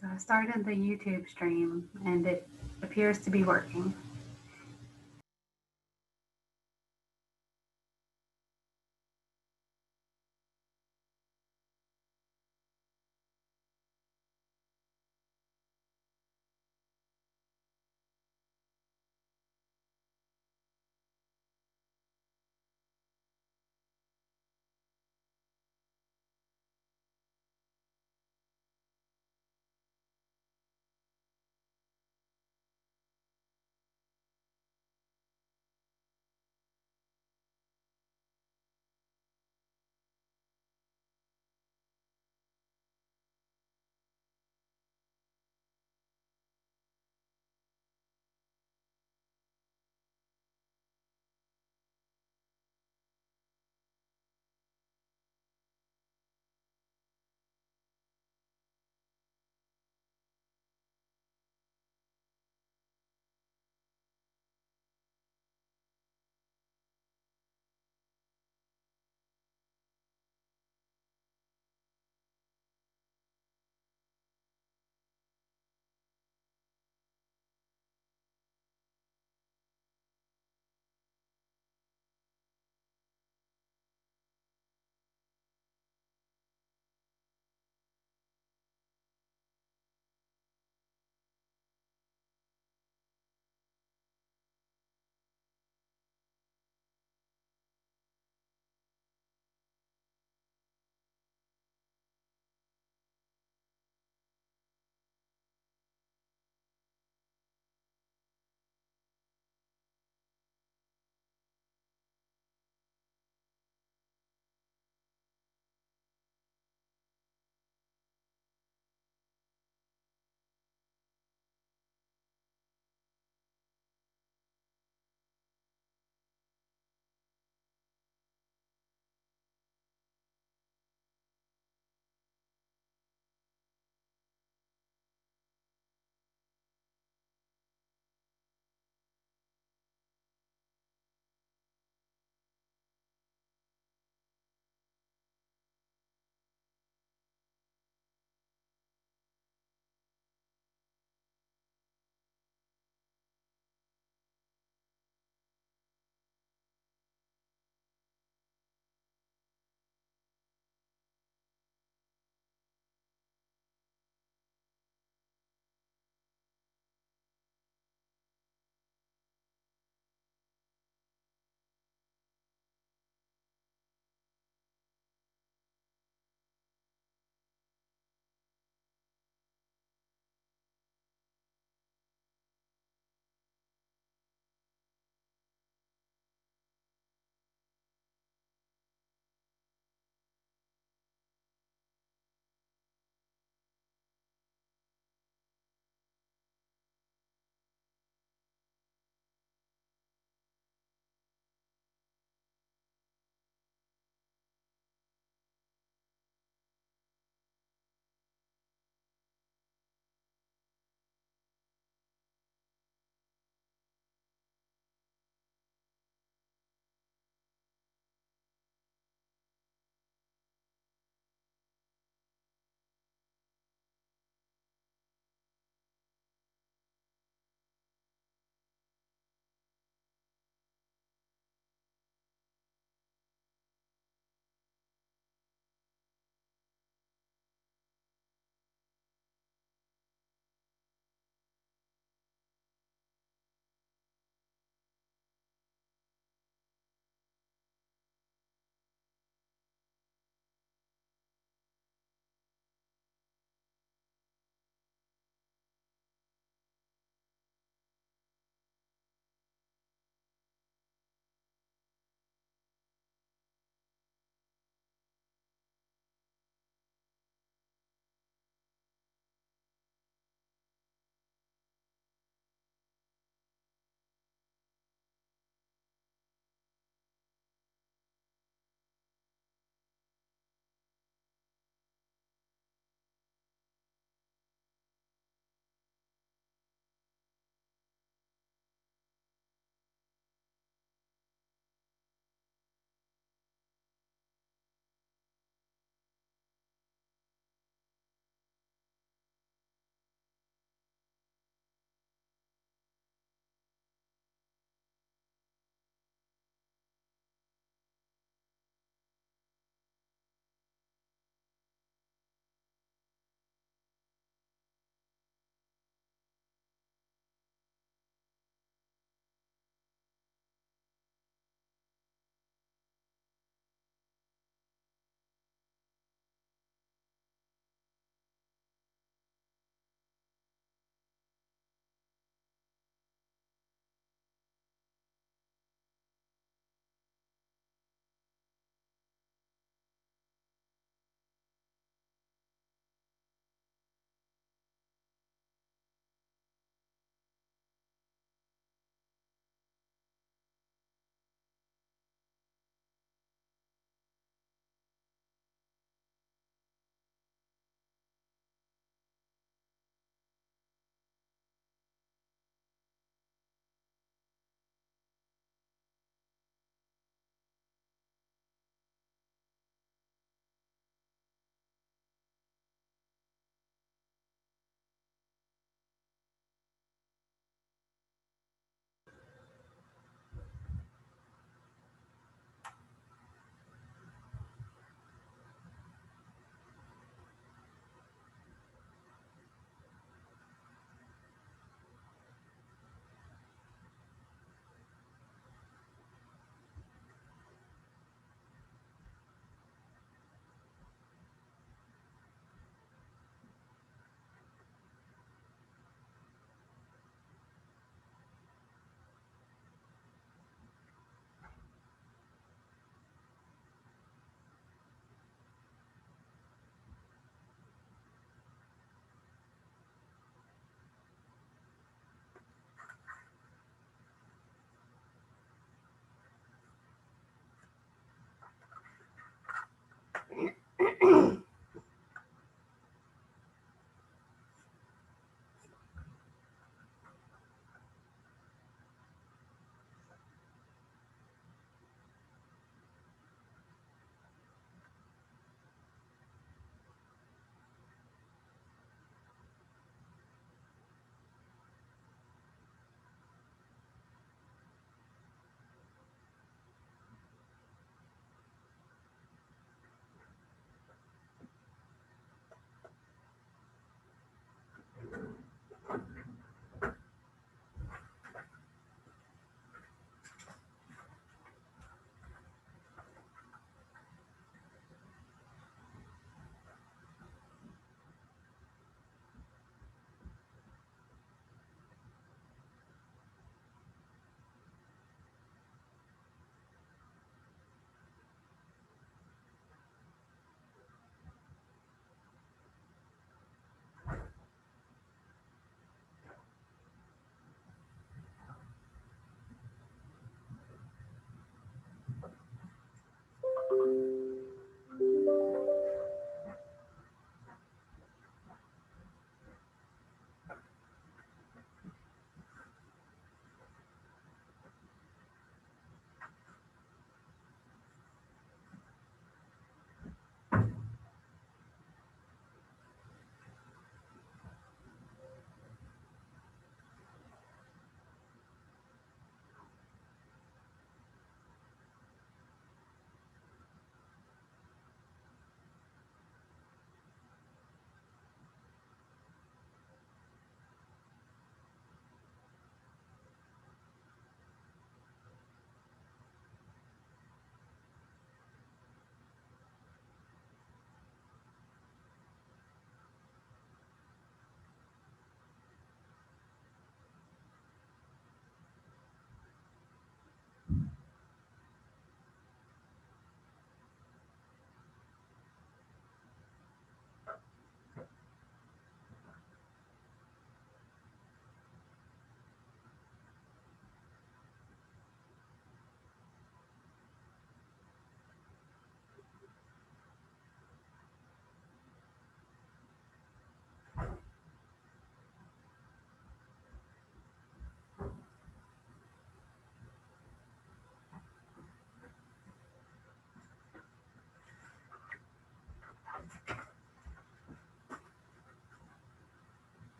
So I started the YouTube stream and it appears to be working.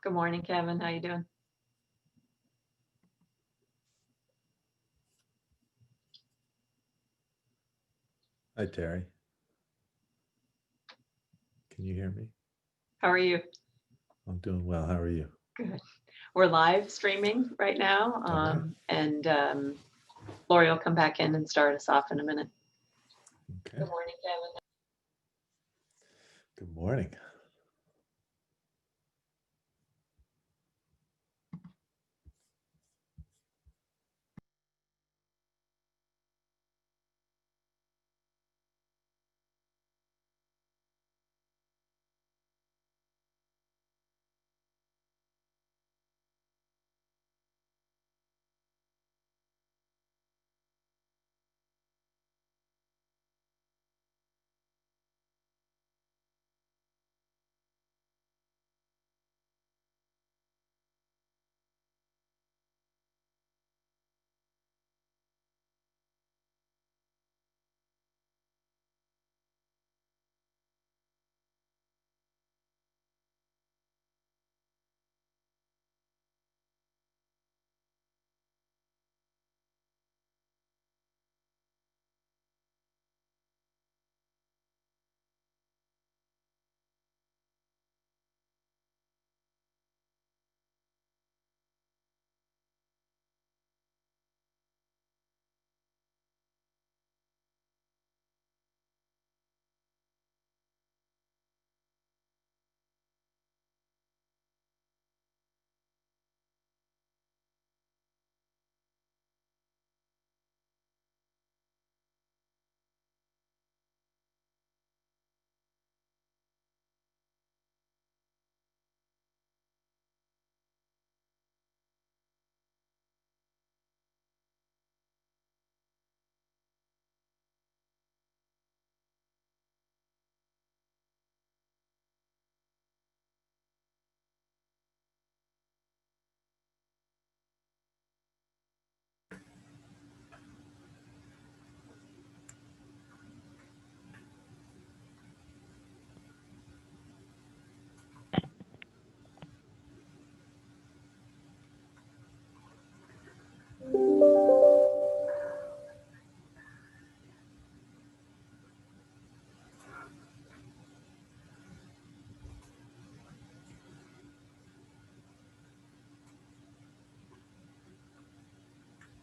Good morning, Kevin. How you doing? Hi, Terry. Can you hear me? How are you? I'm doing well. How are you? Good. We're live streaming right now, right. and Lori will come back in and start us off in a minute. Okay. Good morning, Kevin. Good morning.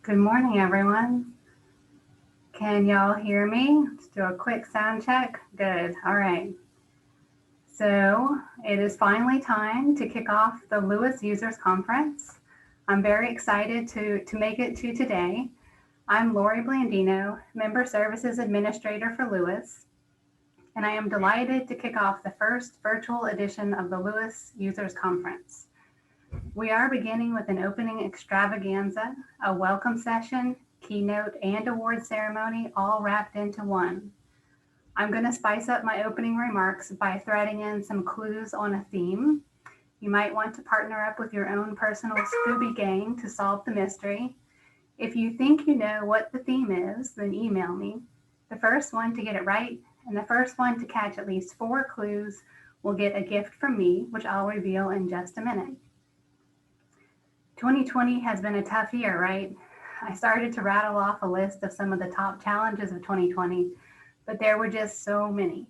Good morning, everyone. Can y'all hear me? Let's do a quick sound check. Good. All right. So it is finally time to kick off the LUC Users Conference. I'm very excited to make it to today. I'm Lori Blandino, Member Services Administrator for LUC, and I am delighted to kick off the first virtual edition of the LUC Users Conference. We are beginning with an opening extravaganza, a welcome session, keynote, and award ceremony all wrapped into one. I'm going to spice up my opening remarks by threading in some clues on a theme. You might want to partner up with your own personal Scooby gang to solve the mystery. If you think you know what the theme is, then email me. The first one to get it right and the first one to catch at least 4 clues will get a gift from me, which I'll reveal in just a minute. 2020 has been a tough year, right? I started to rattle off a list of some of the top challenges of 2020, but there were just so many.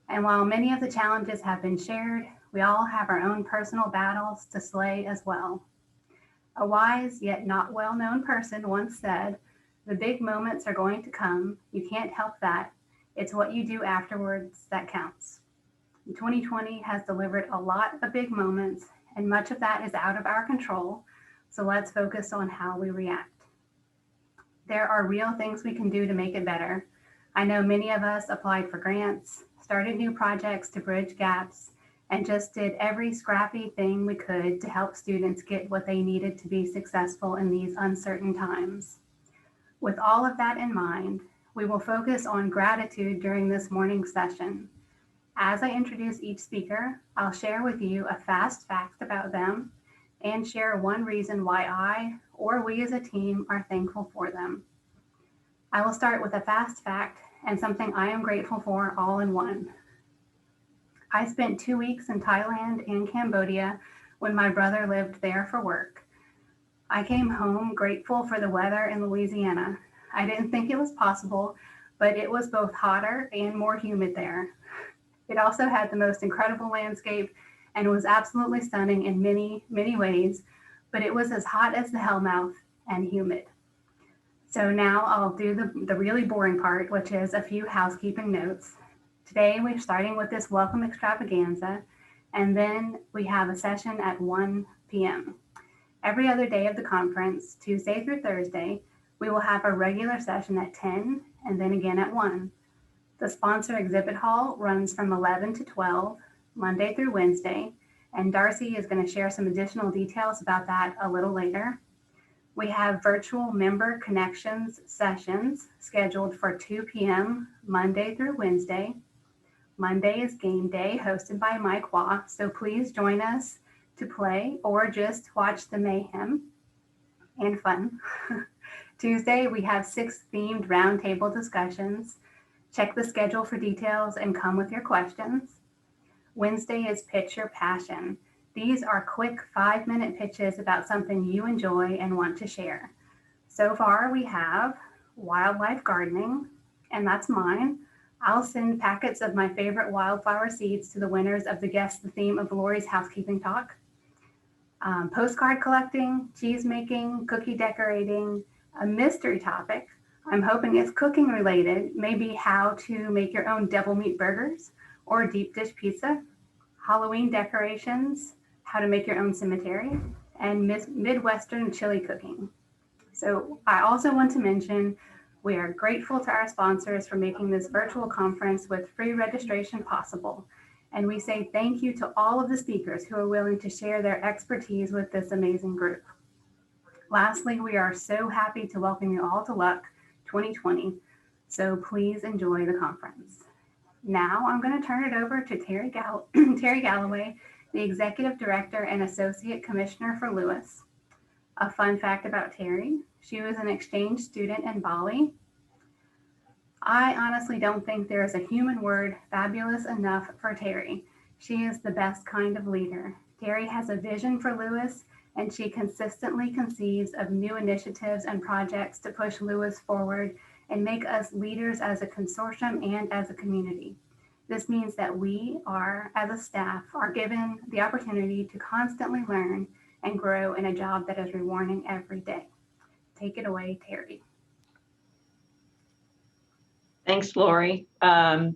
And while many of the challenges have been shared, we all have our own personal battles to slay as well. A wise yet not well-known person once said, "The big moments are going to come. You can't help that. It's what you do afterwards that counts." 2020 has delivered a lot of big moments, and much of that is out of our control. So let's focus on how we react. There are real things we can do to make it better. I know many of us applied for grants, started new projects to bridge gaps, and just did every scrappy thing we could to help students get what they needed to be successful in these uncertain times. With all of that in mind, we will focus on gratitude during this morning's session. As I introduce each speaker, I'll share with you a fast fact about them and share one reason why I or we as a team are thankful for them. I will start with a fast fact and something I am grateful for all in one. I spent 2 weeks in Thailand and Cambodia when my brother lived there for work. I came home grateful for the weather in Louisiana. I didn't think it was possible, but it was both hotter and more humid there. It also had the most incredible landscape and was absolutely stunning in many, many ways, but it was as hot as the hellmouth and humid. So now I'll do the really boring part, which is a few housekeeping notes. Today we're starting with this welcome extravaganza, and then we have a session at 1 p.m. Every other day of the conference, Tuesday through Thursday, we will have a regular session at 10 and then again at 1. The sponsor exhibit hall runs from 11 to 12, Monday through Wednesday, and Darcy is going to share some additional details about that a little later. We have virtual member connections sessions scheduled for 2 p.m. Monday through Wednesday. Monday is game day hosted by Mike Waugh, so please join us to play or just watch the mayhem and fun. Tuesday, we have 6 themed roundtable discussions. Check the schedule for details and come with your questions. Wednesday is Pitch Your Passion. These are quick 5-minute pitches about something you enjoy and want to share. So far, we have wildlife gardening, and that's mine. I'll send packets of my favorite wildflower seeds to the winners of the Guess the Theme of Lori's Housekeeping Talk. Postcard collecting, cheese making, cookie decorating, a mystery topic. I'm hoping it's cooking related, maybe how to make your own devil meat burgers or deep dish pizza, Halloween decorations, how to make your own cemetery, and Midwestern chili cooking. So I also want to mention we are grateful to our sponsors for making this virtual conference with free registration possible. And we say thank you to all of the speakers who are willing to share their expertise with this amazing group. Lastly, we are so happy to welcome you all to LUC 2020. So please enjoy the conference. Now I'm going to turn it over to Terry Galloway, the Executive Director and Associate Commissioner for LUC. A fun fact about Terry, she was an exchange student in Bali. I honestly don't think there is a human word fabulous enough for Terry. She is the best kind of leader. Terry has a vision for LUC, and she consistently conceives of new initiatives and projects to push LUC forward and make us leaders as a consortium and as a community. This means that we are, as a staff, are given the opportunity to constantly learn and grow in a job that is rewarding every day. Take it away, Terry. Thanks, Lori. I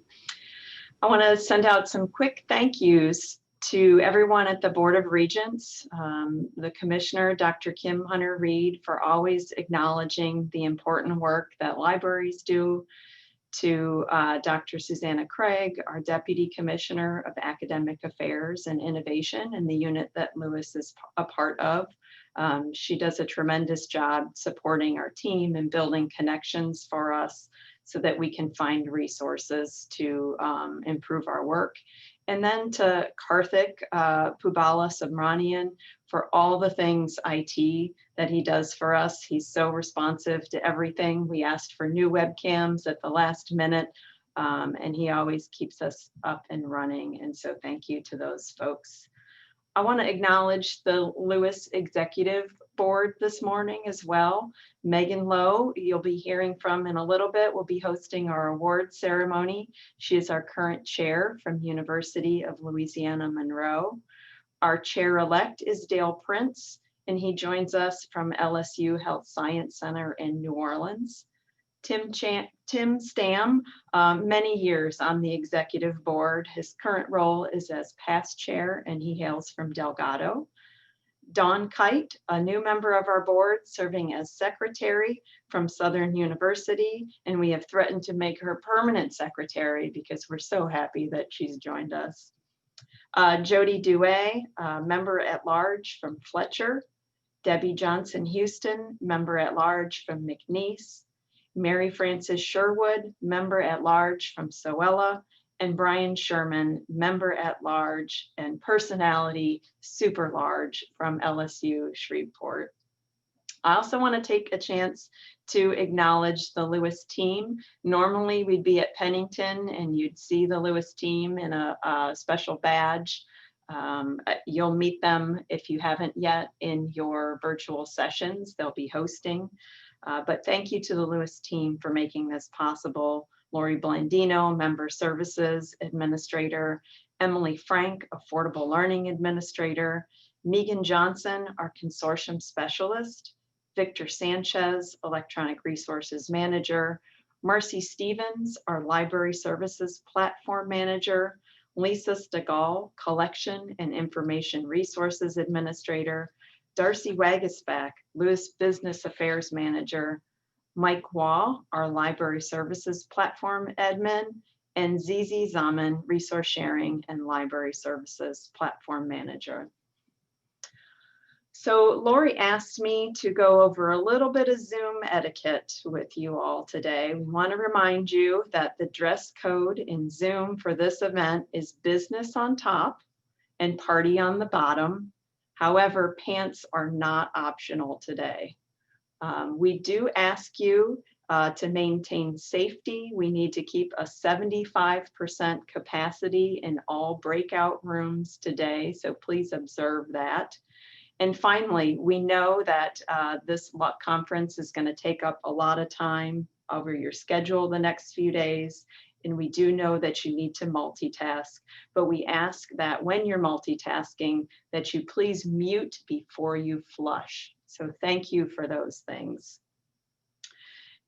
want to send out some quick thank yous to everyone at the Board of Regents, the Commissioner, Dr. Kim Hunter-Reid, for always acknowledging the important work that libraries do, to Dr. Susanna Craig, our Deputy Commissioner of Academic Affairs and Innovation in the unit that Lewis is a part of. She does a tremendous job supporting our team and building connections for us so that we can find resources to improve our work. And then to Karthik Pubala Subramanian for all the things IT that he does for us. He's so responsive to everything. We asked for new webcams at the last minute, and he always keeps us up and running. And so thank you to those folks. I want to acknowledge the Lewis Executive Board this morning as well. Megan Lowe, you'll be hearing from in a little bit, will be hosting our award ceremony. She is our current chair from University of Louisiana Monroe. Our chair-elect is Dale Prince, and he joins us from LSU Health Science Center in New Orleans. Tim Stam, many years on the executive board. His current role is as past chair, and he hails from Delgado. Dawn Kite, a new member of our board, serving as secretary from Southern University, and we have threatened to make her permanent secretary because we're so happy that she's joined us. Jody Dewey, member at large from Fletcher. Debbie Johnson Houston, member at large from McNeese. Mary Frances Sherwood, member at large from Soella, and Brian Sherman, member at large and personality super large from LSU Shreveport. I also want to take a chance to acknowledge the Lewis team. Normally we'd be at Pennington and you'd see the Lewis team in a special badge. You'll meet them if you haven't yet in your virtual sessions they'll be hosting. But thank you to the Lewis team for making this possible. Lori Blandino, Member Services Administrator, Emily Frank, Affordable Learning Administrator, Megan Johnson, our Consortium Specialist, Victor Sanchez, Electronic Resources Manager, Marcy Stevens, our Library Services Platform Manager, Lisa Stegall, Collection and Information Resources Administrator, Darcy Wagesback, Lewis Business Affairs Manager, Mike Wall, our Library Services Platform Admin, and Zizi Zaman, Resource Sharing and Library Services Platform Manager. So Lori asked me to go over a little bit of Zoom etiquette with you all today. We want to remind you that the dress code in Zoom for this event is business on top and party on the bottom. However, pants are not optional today. We do ask you to maintain safety. We need to keep a 75% capacity in all breakout rooms today, so please observe that. And finally, we know that this LUC conference is going to take up a lot of time over your schedule the next few days. And we do know that you need to multitask, but we ask that when you're multitasking, that you please mute before you flush. So thank you for those things.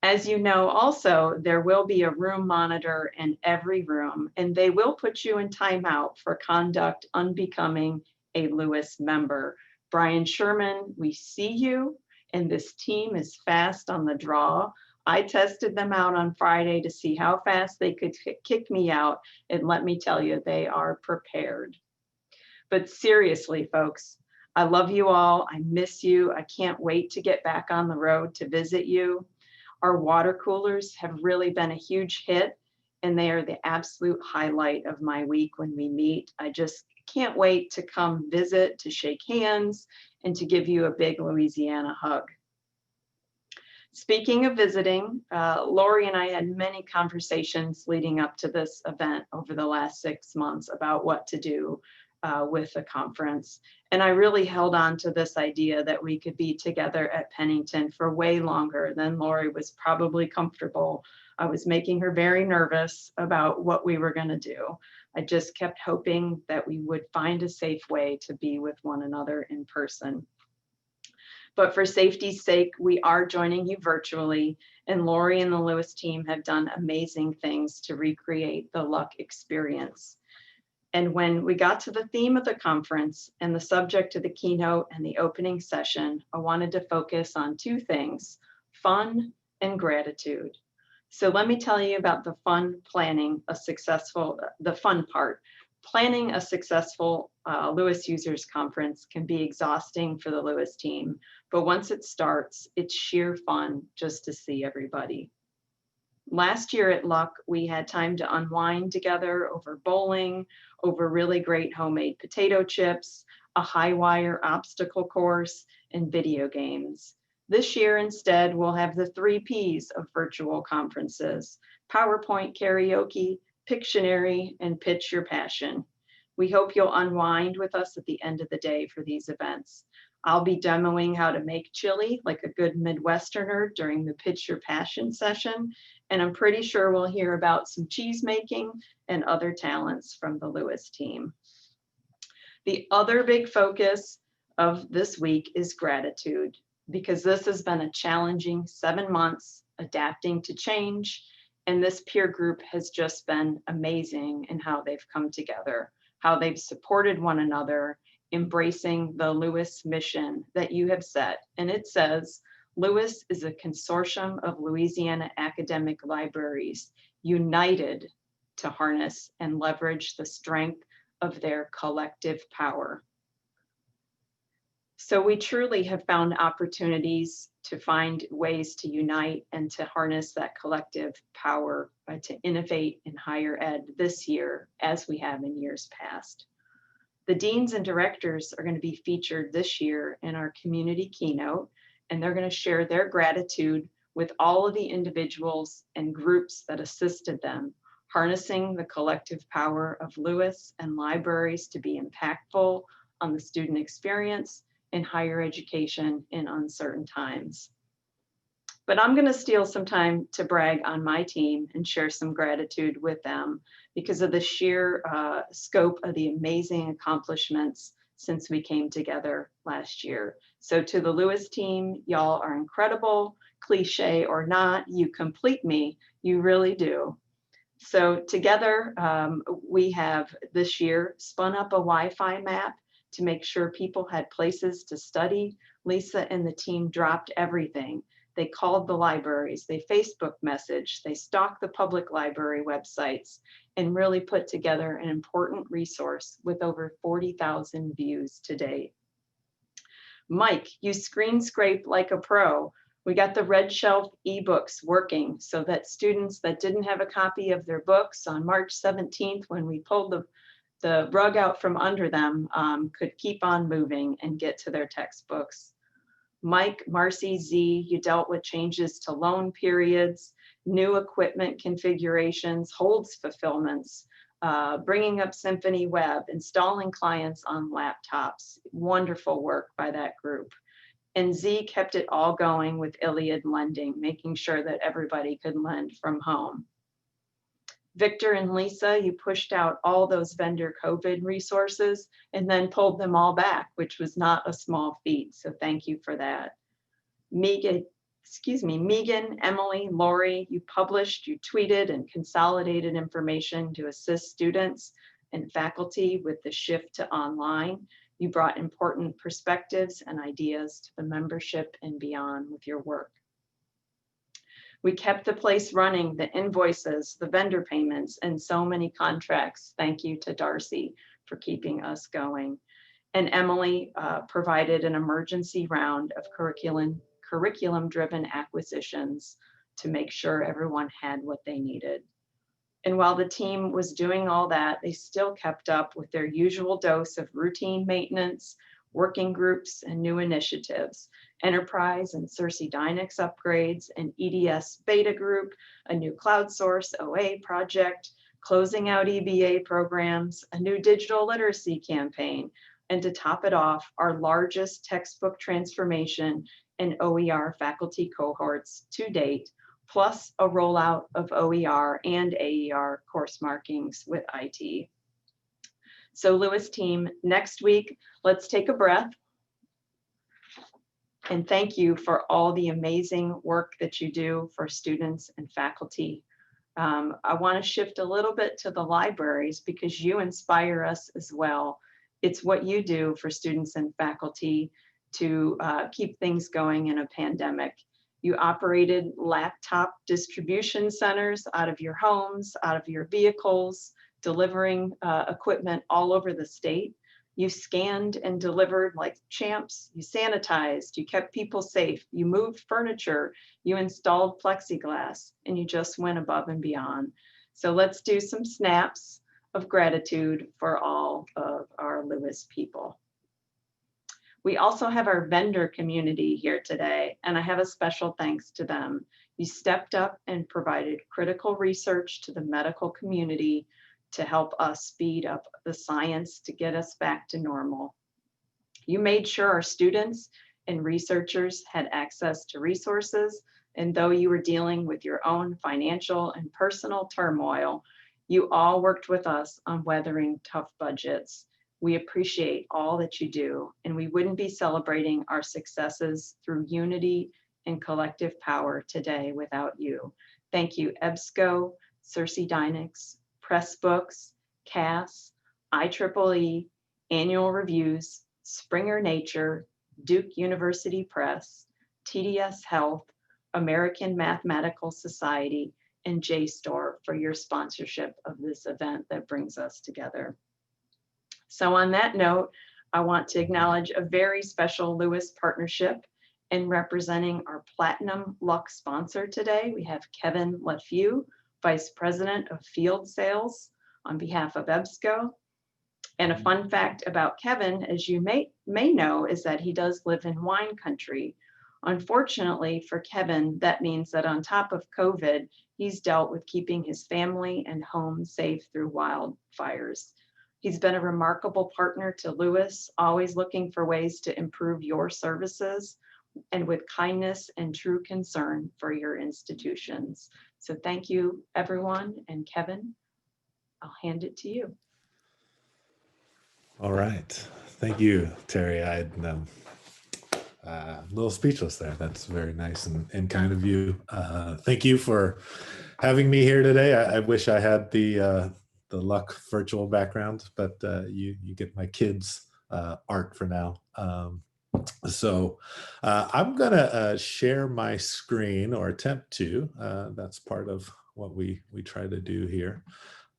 As you know, also, there will be a room monitor in every room, and they will put you in timeout for conduct unbecoming a Lewis member. Brian Sherman, we see you, and this team is fast on the draw. I tested them out on Friday to see how fast they could kick me out, and let me tell you, they are prepared. But seriously, folks, I love you all. I miss you. I can't wait to get back on the road to visit you. Our water coolers have really been a huge hit, and they are the absolute highlight of my week when we meet. I just can't wait to come visit, to shake hands, and to give you a big Louisiana hug. Speaking of visiting, Lori and I had many conversations leading up to this event over the last 6 months about what to do with the conference. And I really held on to this idea that we could be together at Pennington for way longer than Lori was probably comfortable. I was making her very nervous about what we were going to do. I just kept hoping that we would find a safe way to be with one another in person. But for safety's sake, we are joining you virtually, and Lori and the LUC team have done amazing things to recreate the LUC experience. And when we got to the theme of the conference and the subject of the keynote and the opening session, I wanted to focus on two things: fun and gratitude. So let me tell you about the fun part. Planning a successful LUC Users Conference can be exhausting for the LUC team, but once it starts, it's sheer fun just to see everybody. Last year at LUC, we had time to unwind together over bowling, over really great homemade potato chips, a high wire obstacle course, and video games. This year, instead, we'll have the 3 Ps of virtual conferences: PowerPoint karaoke, Pictionary, and Pitch Your Passion. We hope you'll unwind with us at the end of the day for these events. I'll be demoing how to make chili like a good Midwesterner during the Pitch Your Passion session, and I'm pretty sure we'll hear about some cheese making and other talents from the LUC team. The other big focus of this week is gratitude, because this has been a challenging 7 months adapting to change, and this peer group has just been amazing in how they've come together, how they've supported one another, embracing the LUC mission that you have set. And it says, LUC is a consortium of Louisiana academic libraries united to harness and leverage the strength of their collective power. So we truly have found opportunities to find ways to unite and to harness that collective power to innovate in higher ed this year, as we have in years past. The deans and directors are going to be featured this year in our community keynote, and they're going to share their gratitude with all of the individuals and groups that assisted them, harnessing the collective power of LUC and libraries to be impactful on the student experience in higher education in uncertain times. But I'm going to steal some time to brag on my team and share some gratitude with them because of the sheer scope of the amazing accomplishments since we came together last year. So to the LUC team, y'all are incredible. Cliche or not, you complete me, you really do. So together, we have this year spun up a Wi-Fi map to make sure people had places to study. Lisa and the team dropped everything. They called the libraries, they Facebook messaged, they stalked the public library websites, and really put together an important resource with over 40,000 views to date. Mike, you screen scrape like a pro. We got the red shelf ebooks working so that students that didn't have a copy of their books on March 17th, when we pulled the rug out from under them, could keep on moving and get to their textbooks. Mike, Marcy, Z, you dealt with changes to loan periods, new equipment configurations, holds fulfillments, bringing up Symphony Web, installing clients on laptops. Wonderful work by that group. And Z kept it all going with Iliad lending, making sure that everybody could lend from home. Victor and Lisa, you pushed out all those vendor COVID resources and then pulled them all back, which was not a small feat. So thank you for that. Megan, Emily, Lori, you published, you tweeted and consolidated information to assist students and faculty with the shift to online. You brought important perspectives and ideas to the membership and beyond with your work. We kept the place running, the invoices, the vendor payments, and so many contracts. Thank you to Darcy for keeping us going. And Emily provided an emergency round of curriculum-driven acquisitions to make sure everyone had what they needed. And while the team was doing all that, they still kept up with their usual dose of routine maintenance, working groups, and new initiatives, Enterprise and Cersei Dynex upgrades, an EDS beta group, a new cloud source OA project, closing out EBA programs, a new digital literacy campaign, and to top it off, our largest textbook transformation in OER faculty cohorts to date, plus a rollout of OER and AER course markings with IT. So LUC team, next week, let's take a breath And thank you for all the amazing work that you do for students and faculty. I want to shift a little bit to the libraries because you inspire us as well. It's what you do for students and faculty to keep things going in a pandemic. You operated laptop distribution centers out of your homes, out of your vehicles, delivering equipment all over the state. You scanned and delivered like champs. You sanitized, you kept people safe, you moved furniture, you installed plexiglass, and you just went above and beyond. So let's do some snaps of gratitude for all of our Lewis people. We also have our vendor community here today, and I have a special thanks to them. You stepped up and provided critical research to the medical community to help us speed up the science to get us back to normal. You made sure our students and researchers had access to resources, and though you were dealing with your own financial and personal turmoil, you all worked with us on weathering tough budgets. We appreciate all that you do, and we wouldn't be celebrating our successes through unity and collective power today without you. Thank you, EBSCO, Circe Dynex, Pressbooks, CAS, IEEE, Annual Reviews, Springer Nature, Duke University Press, TDS Health, American Mathematical Society, and JSTOR for your sponsorship of this event that brings us together. So on that note, I want to acknowledge a very special Lewis partnership. And representing our Platinum LUC sponsor today, we have Kevin LaFew, Vice President of Field Sales on behalf of EBSCO. And a fun fact about Kevin, as you may know, is that he does live in wine country. Unfortunately for Kevin, that means that on top of COVID, he's dealt with keeping his family and home safe through wildfires. He's been a remarkable partner to Lewis, always looking for ways to improve your services and with kindness and true concern for your institutions. So thank you, everyone. And Kevin, I'll hand it to you. All right. Thank you, Terry. I'm a little speechless there. That's very nice and kind of you. Thank you for having me here today. I wish I had the LUC virtual background, but you get my kids' art for now. So I'm going to share my screen, or attempt to. That's part of what we try to do here.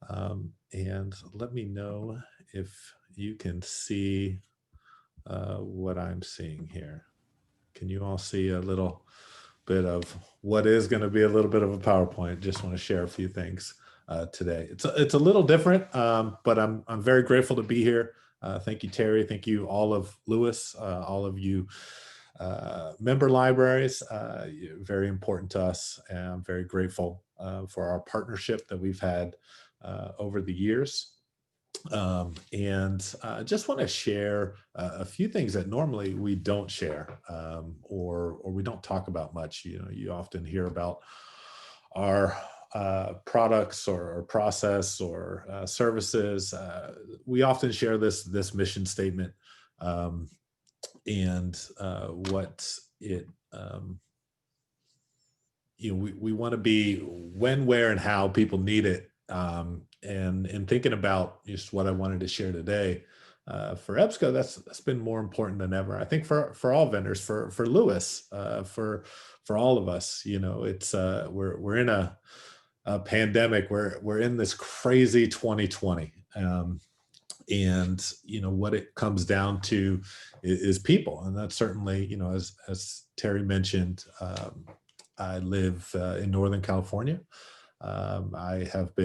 And let me know if you can see what I'm seeing here. Can you all see a little bit of what is going to be a little bit of a PowerPoint? Just want to share a few things today. It's a little different, but I'm very grateful to be here. Thank you, Terry. Thank you, all of Lewis, all of you member libraries. Very important to us, and I'm very grateful for our partnership that we've had over the years. And I just want to share a few things that normally we don't share or we don't talk about much. You know, you often hear about our products or process or services. We often share this mission statement and what it, we want to be when, where, and how people need it. And in thinking about just what I wanted to share today, for EBSCO, that's been more important than ever. I think for all vendors, for Lewis, for all of us, it's we're in a pandemic. We're in this crazy 2020, and what it comes down to is people, and that's certainly as Terry mentioned. I live in Northern California. I've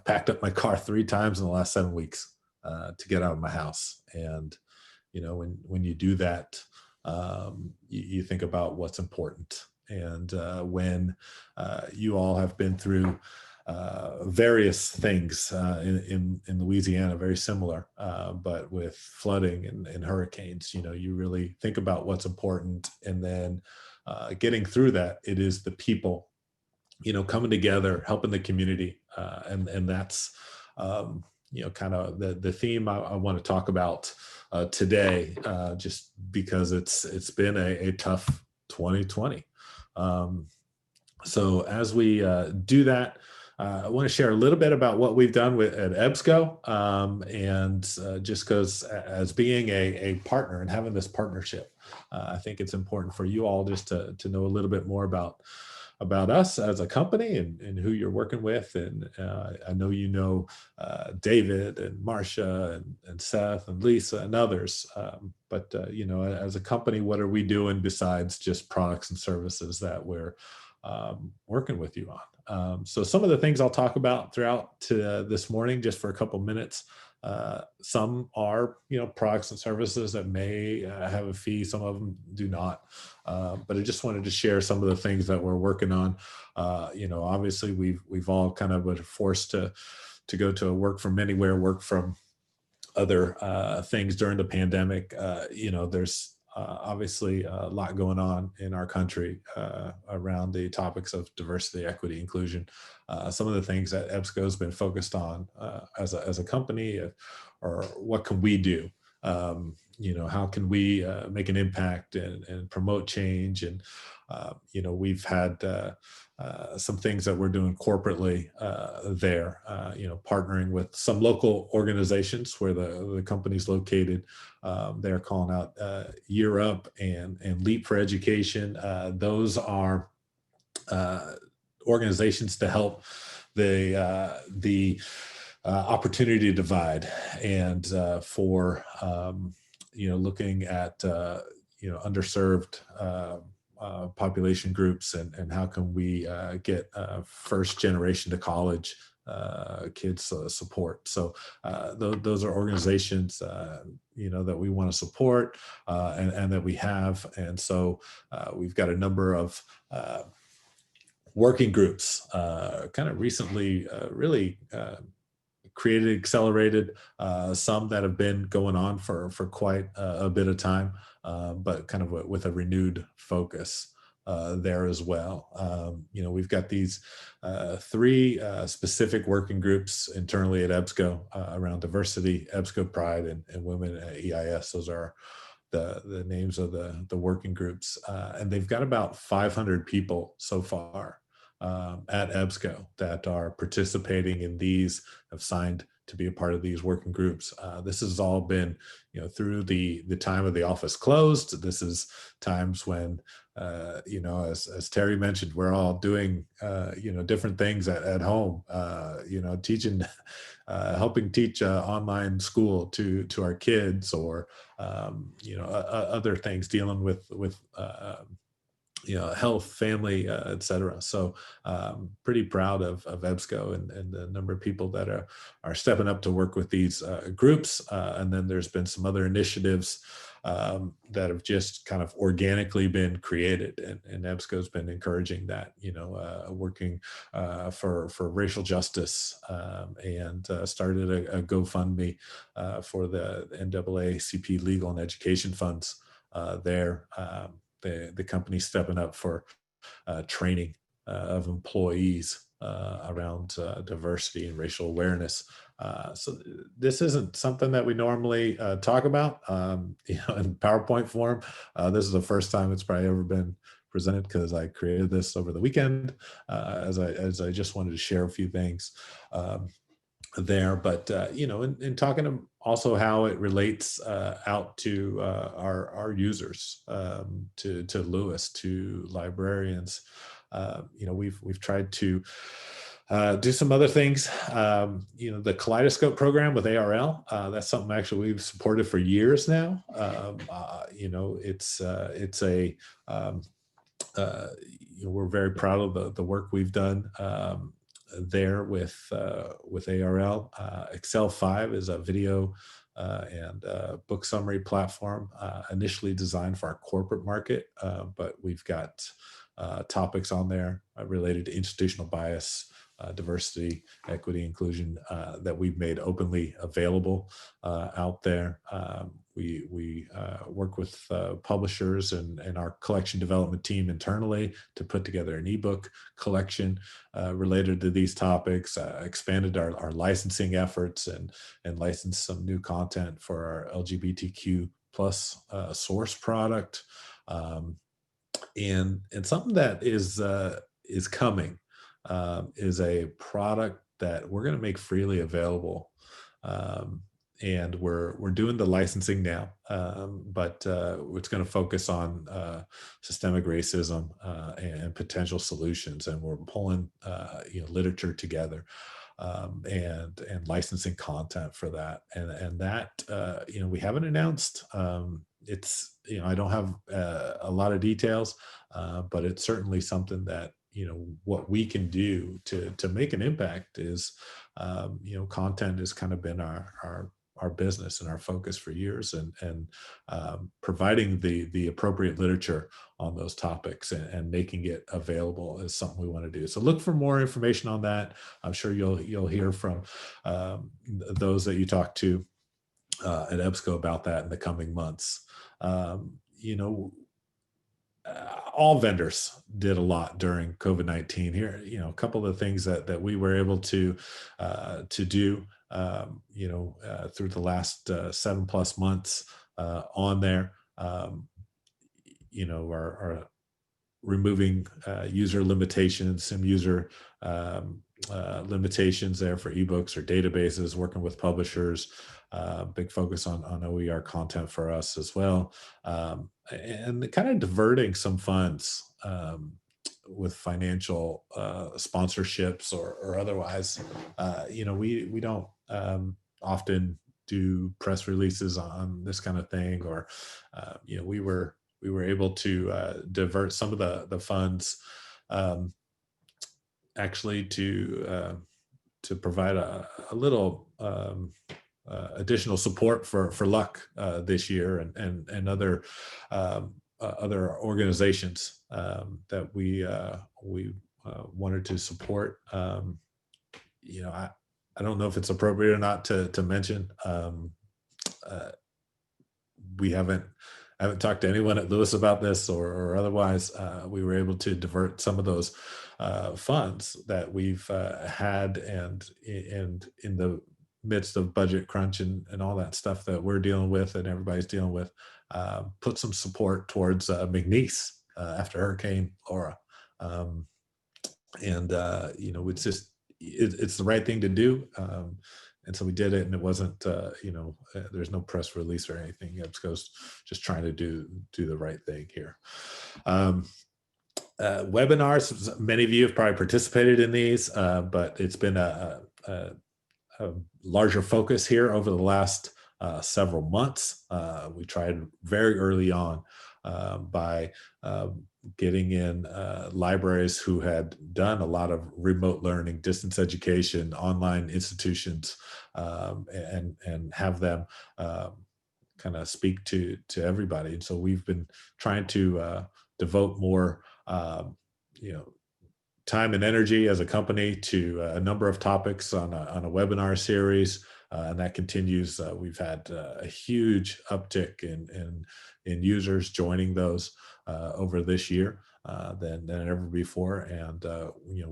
packed up my car 3 times in the last 7 weeks to get out of my house. And, when you do that, you think about what's important. And when you all have been through various things in Louisiana, very similar, but with flooding and hurricanes, you really think about what's important. And then getting through that, it is the people coming together, helping the community. And that's kind of the theme I want to talk about today, just because it's been a tough 2020. So as we do that, I want to share a little bit about what we've done at EBSCO, and just because as being a partner and having this partnership, I think it's important for you all just to know a little bit more about us as a company and who you're working with. And I know David and Marcia and Seth and Lisa and others. But as a company, what are we doing besides just products and services that we're working with you on? So some of the things I'll talk about throughout this morning, just for a couple minutes. Some are, products and services that may have a fee. Some of them do not. But I just wanted to share some of the things that we're working on. Obviously we've all kind of been forced to go to a work from anywhere, work from other things during the pandemic. There's obviously a lot going on in our country around the topics of diversity, equity, inclusion. Some of the things that EBSCO has been focused on as a company, or what can we do? How can we make an impact and promote change? And, we've had some things that we're doing corporately there, partnering with some local organizations where the company's located. They're calling out Year Up and Leap for Education. Those are organizations to help the opportunity divide, and for looking at underserved population groups, and how can we get first generation to college kids support. So those are organizations that we want to support, and that we have. And so we've got a number of working groups kind of recently really created, accelerated, some that have been going on for quite a bit of time, but kind of with a renewed focus there as well. We've got these 3 specific working groups internally at EBSCO around diversity, EBSCO Pride, and women at EIS. Those are the names of the working groups, and they've got about 500 people so far at EBSCO that are participating in these, have signed to be a part of these working groups. This has all been, through the time of the office closed. This is times when, as Terry mentioned, we're all doing, different things at home, teaching, helping teach online school to our kids, or, other things, dealing with health, family, et cetera. So pretty proud of EBSCO and the number of people that are stepping up to work with these groups. And then there's been some other initiatives that have just kind of organically been created. And EBSCO's been encouraging that, working for racial justice, and started a GoFundMe for the NAACP Legal and Education Funds there. The company stepping up for training of employees around diversity and racial awareness. So this isn't something that we normally talk about, in PowerPoint form. This is the first time it's probably ever been presented, because I created this over the weekend as I just wanted to share a few things there. But in talking to also how it relates out to our users, to Lewis, to librarians. We've tried to do some other things. The Kaleidoscope program with ARL, that's something actually we've supported for years now. It's a we're very proud of the work we've done there with ARL. Excel 5 is a video and book summary platform initially designed for our corporate market, but we've got topics on there related to institutional bias, diversity, equity, inclusion, that we've made openly available out there. We work with publishers and our collection development team internally to put together an ebook collection related to these topics, expanded our licensing efforts and licensed some new content for our LGBTQ plus source product. And something that is coming is a product that we're going to make freely available. And we're doing the licensing now, but it's going to focus on systemic racism and potential solutions, and we're pulling literature together and licensing content for that, and that we haven't announced. It's I don't have a lot of details, but it's certainly something that what we can do to make an impact is content has kind of been our business and our focus for years, and providing the appropriate literature on those topics and making it available is something we want to do. So look for more information on that. I'm sure you'll hear from those that you talk to at EBSCO about that in the coming months. All vendors did a lot during COVID-19 here. A couple of the things that we were able to do through the last 7+ months on there, are removing user limitations, some user limitations there for ebooks or databases, working with publishers, big focus on OER content for us as well, and kind of diverting some funds with financial sponsorships or otherwise. We don't often do press releases on this kind of thing, or we were able to divert some of the funds actually to provide a little additional support for LUC this year and other organizations that we wanted to support. I don't know if it's appropriate or not to mention. We haven't talked to anyone at Lewis about this or otherwise. We were able to divert some of those funds that we've had, and in the midst of budget crunch and all that stuff that we're dealing with and everybody's dealing with, put some support towards McNeese after Hurricane Laura. It's the right thing to do. And so we did it, and it wasn't, there's no press release or anything. EBSCO's just trying to do the right thing here. Webinars, many of you have probably participated in these, but it's been a larger focus here over the last several months. We tried very early on by getting in libraries who had done a lot of remote learning, distance education, online institutions, and have them kind of speak to everybody. And so we've been trying to devote more time and energy as a company to a number of topics on a webinar series, and that continues. We've had a huge uptick in users joining those over this year than ever before. And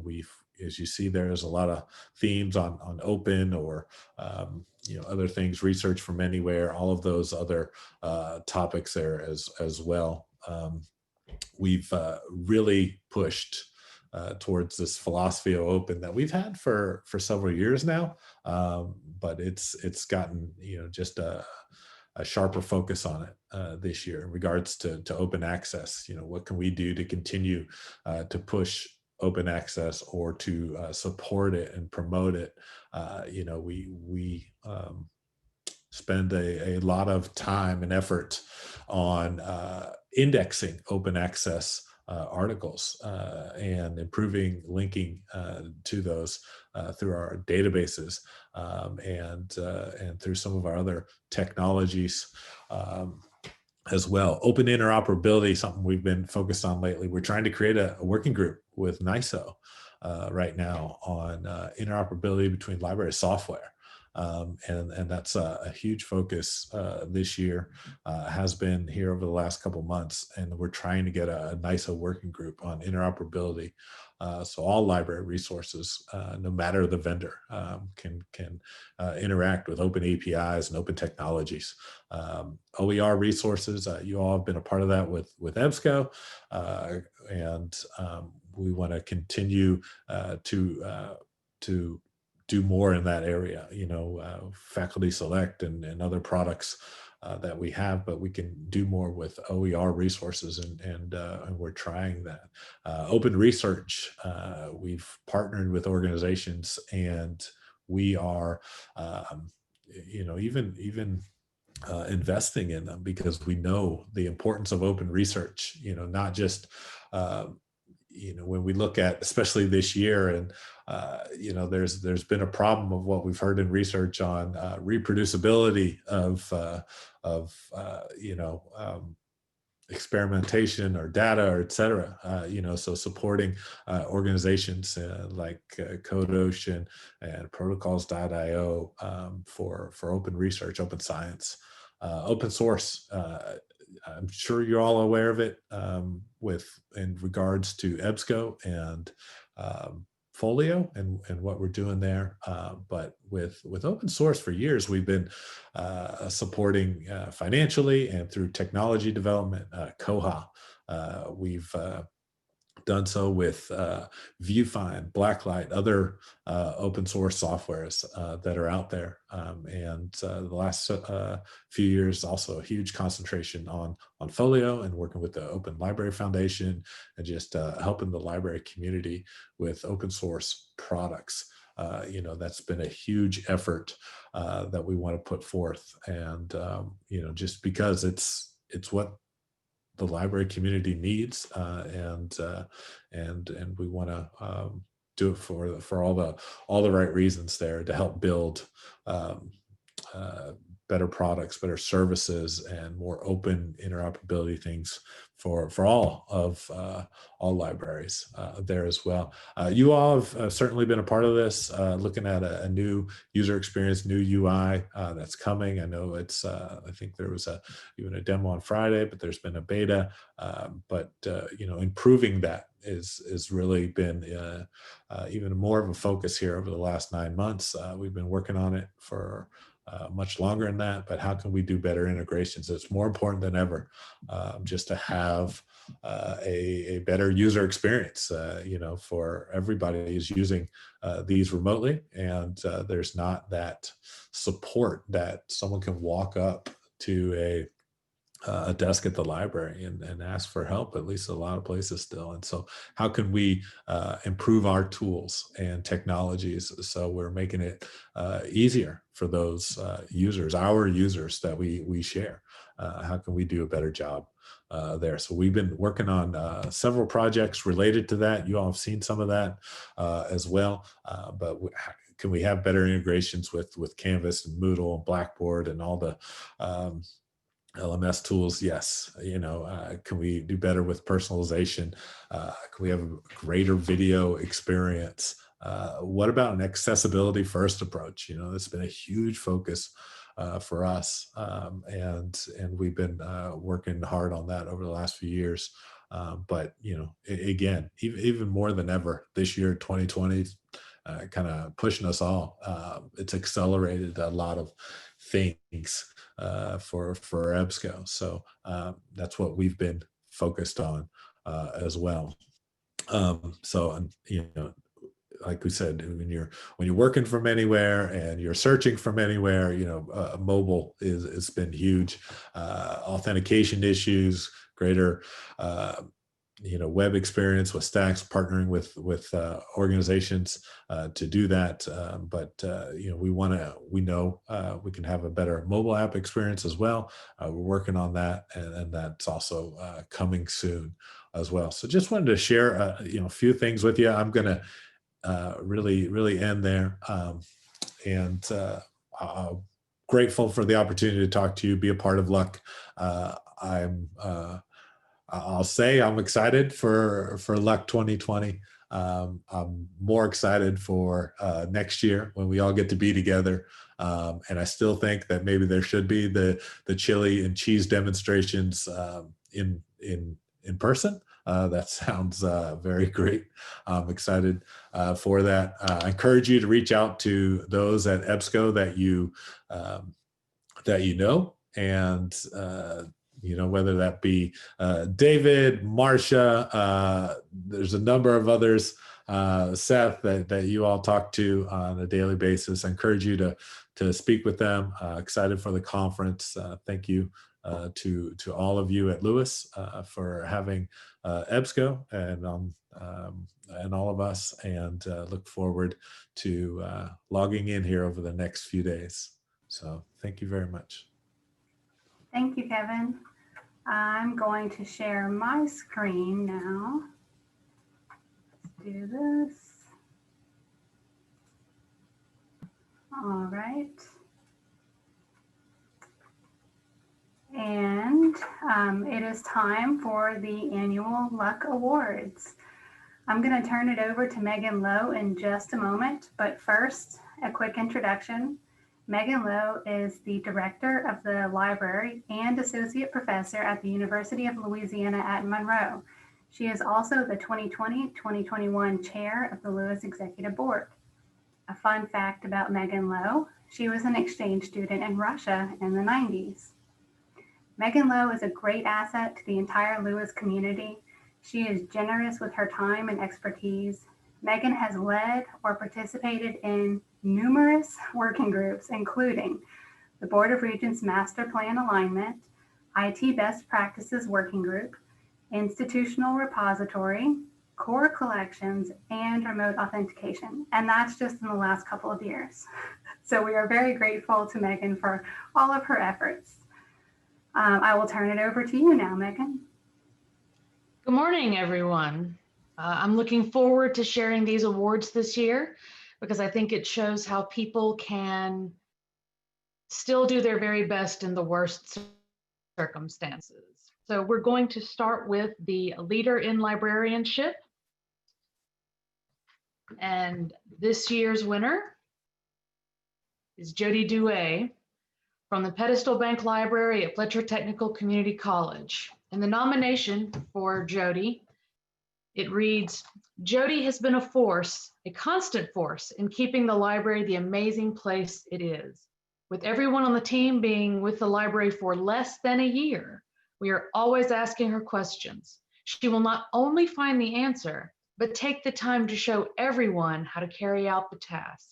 we've, as you see, there's a lot of themes on open or other things, research from anywhere, all of those other topics there as well. We've really pushed towards this philosophy of open that we've had for several years now, but it's gotten just a sharper focus on it this year in regards to open access. What can we do to continue to push open access or to support it and promote it? We spend a lot of time and effort on indexing open access articles and improving linking to those through our databases and through some of our other technologies as well. Open interoperability, something we've been focused on lately. We're trying to create a working group with NISO right now on interoperability between library software. And that's a huge focus this year, has been here over the last couple months. And we're trying to get a NISA working group on interoperability. So all library resources, no matter the vendor, can interact with open APIs and open technologies. OER resources, you all have been a part of that with EBSCO, and we want to continue to do more in that area. Faculty Select and other products that we have, but we can do more with OER resources, and we're trying that. Open research, we've partnered with organizations, and we are, even investing in them, because we know the importance of open research. Not just when we look at, especially this year, and there's been a problem of what we've heard in research on reproducibility of experimentation or data, or et cetera. So supporting organizations like CodeOcean and protocols.io for open research, open science, open source. I'm sure you're all aware of it in regards to EBSCO and Folio and what we're doing there. But with open source for years, we've been supporting financially and through technology development, Koha. We've done so with Viewfind, Blacklight, other open source softwares that are out there. And the last few years, also a huge concentration on Folio and working with the Open Library Foundation, and just helping the library community with open source products. That's been a huge effort that we want to put forth. And, just because it's what the library community needs, and we want to do it for all the right reasons there, to help build better products, better services, and more open interoperability things for all of all libraries there as well. You all have certainly been a part of this, looking at a new user experience, new UI that's coming. I know it's, I think there was even a demo on Friday, but there's been a beta. But improving that is really been even more of a focus here over the last 9 months. We've been working on it for much longer than that, but how can we do better integrations? It's more important than ever, just to have a better user experience, for everybody who's using these remotely, and there's not that support that someone can walk up to a desk at the library and ask for help, at least a lot of places still. And so how can we improve our tools and technologies so we're making it easier for those users, our users that we share? How can we do a better job there? So we've been working on several projects related to that. You all have seen some of that as well, but can we have better integrations with Canvas and Moodle and Blackboard and all the LMS tools? Yes. Can we do better with personalization? Can we have a greater video experience? What about an accessibility first approach? That's been a huge focus for us, and we've been working hard on that over the last few years. But again, even more than ever this year, 2020, kind of pushing us all. It's accelerated a lot of things for EBSCO. So that's what we've been focused on as well. So like we said, when you're working from anywhere and you're searching from anywhere, mobile it's been huge. Authentication issues, greater web experience with Stacks, partnering with organizations to do that. But we know we can have a better mobile app experience as well. We're working on that, and that's also coming soon as well. So just wanted to share a few things with you. I'm going to really end there, and I'm grateful for the opportunity to talk to you, be a part of LUC. I'll say I'm excited for LUC 2020. I'm more excited for next year when we all get to be together. And I still think that maybe there should be the chili and cheese demonstrations in person. That sounds very great. I'm excited for that. I encourage you to reach out to those at EBSCO that you know, and whether that be David, Marcia, there's a number of others, Seth, that you all talk to on a daily basis. I encourage you to speak with them. Excited for the conference. Thank you to all of you at Lewis for having EBSCO and all of us, and look forward to logging in here over the next few days. So thank you very much. Thank you, Kevin. I'm going to share my screen now. Let's do this. All right. And it is time for the annual LUC Awards. I'm going to turn it over to Megan Lowe in just a moment, but first, a quick introduction. Megan Lowe is the director of the library and associate professor at the University of Louisiana at Monroe. She is also the 2020-2021 chair of the Lewis Executive Board. A fun fact about Megan Lowe, she was an exchange student in Russia in the 90s. Megan Lowe is a great asset to the entire Lewis community. She is generous with her time and expertise. Megan has led or participated in numerous working groups, including the Board of Regents Master Plan Alignment, IT Best Practices Working Group, Institutional Repository, Core Collections, and Remote Authentication. And that's just in the last couple of years. So we are very grateful to Megan for all of her efforts. I will turn it over to you now, Megan. Good morning, everyone. I'm looking forward to sharing these awards this year because I think it shows how people can still do their very best in the worst circumstances. So we're going to start with the Leader in Librarianship. And this year's winner is Jody Douay from the Pedestal Bank Library at Fletcher Technical Community College. And the nomination for Jody, it reads, Jody has been a force, a constant force in keeping the library the amazing place it is. With everyone on the team being with the library for less than a year, we are always asking her questions. She will not only find the answer, but take the time to show everyone how to carry out the task.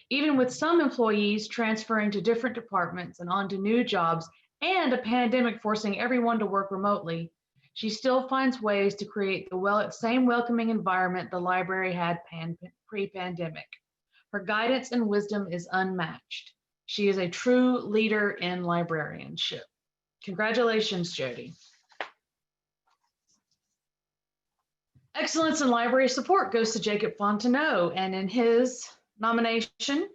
Even with some employees transferring to different departments and onto new jobs and a pandemic forcing everyone to work remotely, she still finds ways to create the same welcoming environment the library had pre-pandemic. Her guidance and wisdom is unmatched. She is a true leader in librarianship. Congratulations, Jody. Excellence in library support goes to Jacob Fontenot, and in his nomination,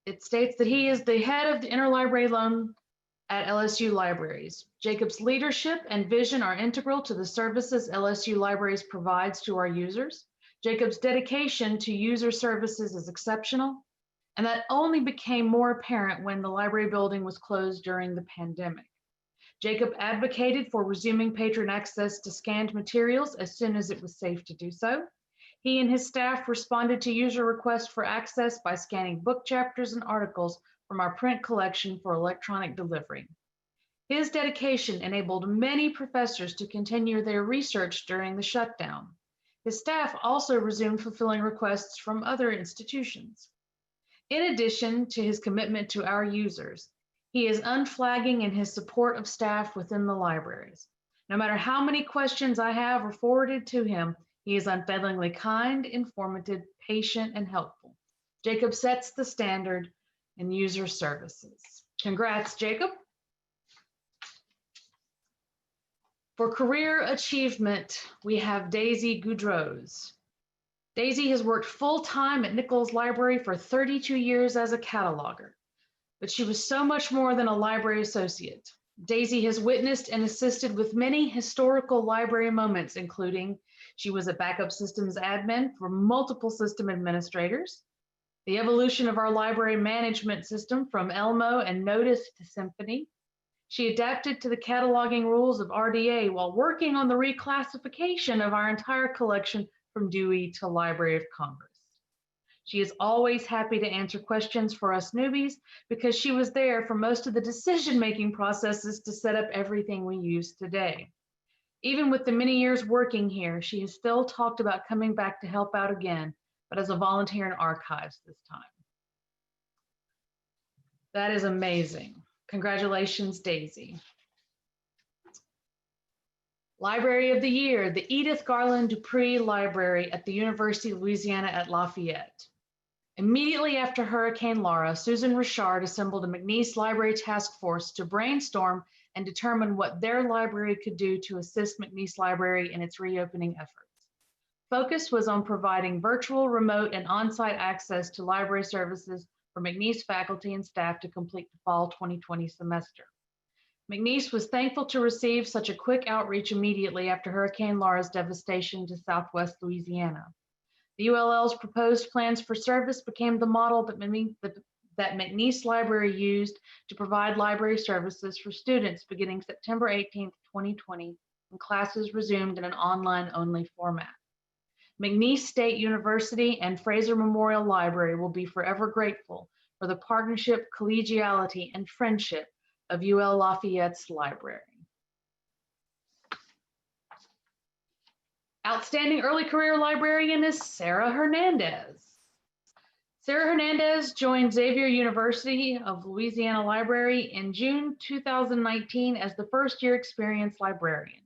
it states that he is the head of the interlibrary loan at LSU Libraries. Jacob's leadership and vision are integral to the services LSU Libraries provides to our users. Jacob's dedication to user services is exceptional, and that only became more apparent when the library building was closed during the pandemic. Jacob advocated for resuming patron access to scanned materials as soon as it was safe to do so. He and his staff responded to user requests for access by scanning book chapters and articles from our print collection for electronic delivery. His dedication enabled many professors to continue their research during the shutdown. His staff also resumed fulfilling requests from other institutions. In addition to his commitment to our users, he is unflagging in his support of staff within the libraries. No matter how many questions I have or forwarded to him, he is unfailingly kind, informative, patient, and helpful. Jacob sets the standard in user services. Congrats, Jacob. For career achievement, we have Daisy Goudreaux. Daisy has worked full-time at Nichols Library for 32 years as a cataloger, but she was so much more than a library associate. Daisy has witnessed and assisted with many historical library moments, including she was a backup systems admin for multiple system administrators, the evolution of our library management system from Elmo and Notice to Symphony. She adapted to the cataloging rules of RDA while working on the reclassification of our entire collection from Dewey to Library of Congress. She is always happy to answer questions for us newbies because she was there for most of the decision-making processes to set up everything we use today. Even with the many years working here, she has still talked about coming back to help out again, but as a volunteer in archives this time. That is amazing. Congratulations, Daisy. Library of the Year, the Edith Garland Dupree Library at the University of Louisiana at Lafayette. Immediately after Hurricane Laura, Susan Richard assembled a McNeese Library Task Force to brainstorm and determine what their library could do to assist McNeese Library in its reopening efforts. Focus was on providing virtual, remote, and on-site access to library services for McNeese faculty and staff to complete the fall 2020 semester. McNeese was thankful to receive such a quick outreach immediately after Hurricane Laura's devastation to Southwest Louisiana. The ULL's proposed plans for service became the model that McNeese Library used to provide library services for students beginning September 18, 2020, when classes resumed in an online-only format. McNeese State University and Fraser Memorial Library will be forever grateful for the partnership, collegiality, and friendship of UL Lafayette's library. Outstanding early career librarian is Sarah Hernandez. Sarah Hernandez joined Xavier University of Louisiana Library in June 2019 as the first-year experienced librarian.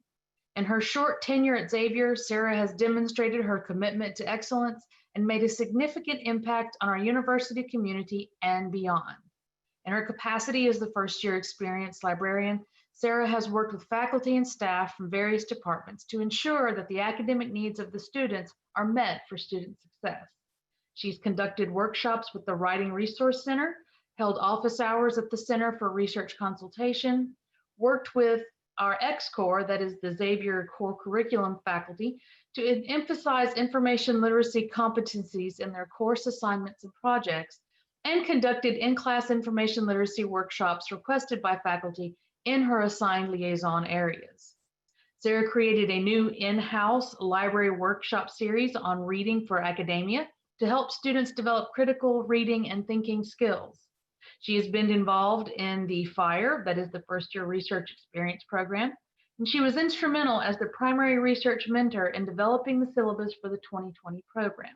In her short tenure at Xavier, Sarah has demonstrated her commitment to excellence and made a significant impact on our university community and beyond. In her capacity as the first-year experienced librarian, Sarah has worked with faculty and staff from various departments to ensure that the academic needs of the students are met for student success. She's conducted workshops with the Writing Resource Center, held office hours at the Center for Research Consultation, worked with our X-Core, that is the Xavier Core Curriculum faculty, to emphasize information literacy competencies in their course assignments and projects, and conducted in-class information literacy workshops requested by faculty in her assigned liaison areas. Sarah created a new in-house library workshop series on reading for academia to help students develop critical reading and thinking skills. She has been involved in the FIRE, that is the First Year Research Experience Program, and she was instrumental as the primary research mentor in developing the syllabus for the 2020 program.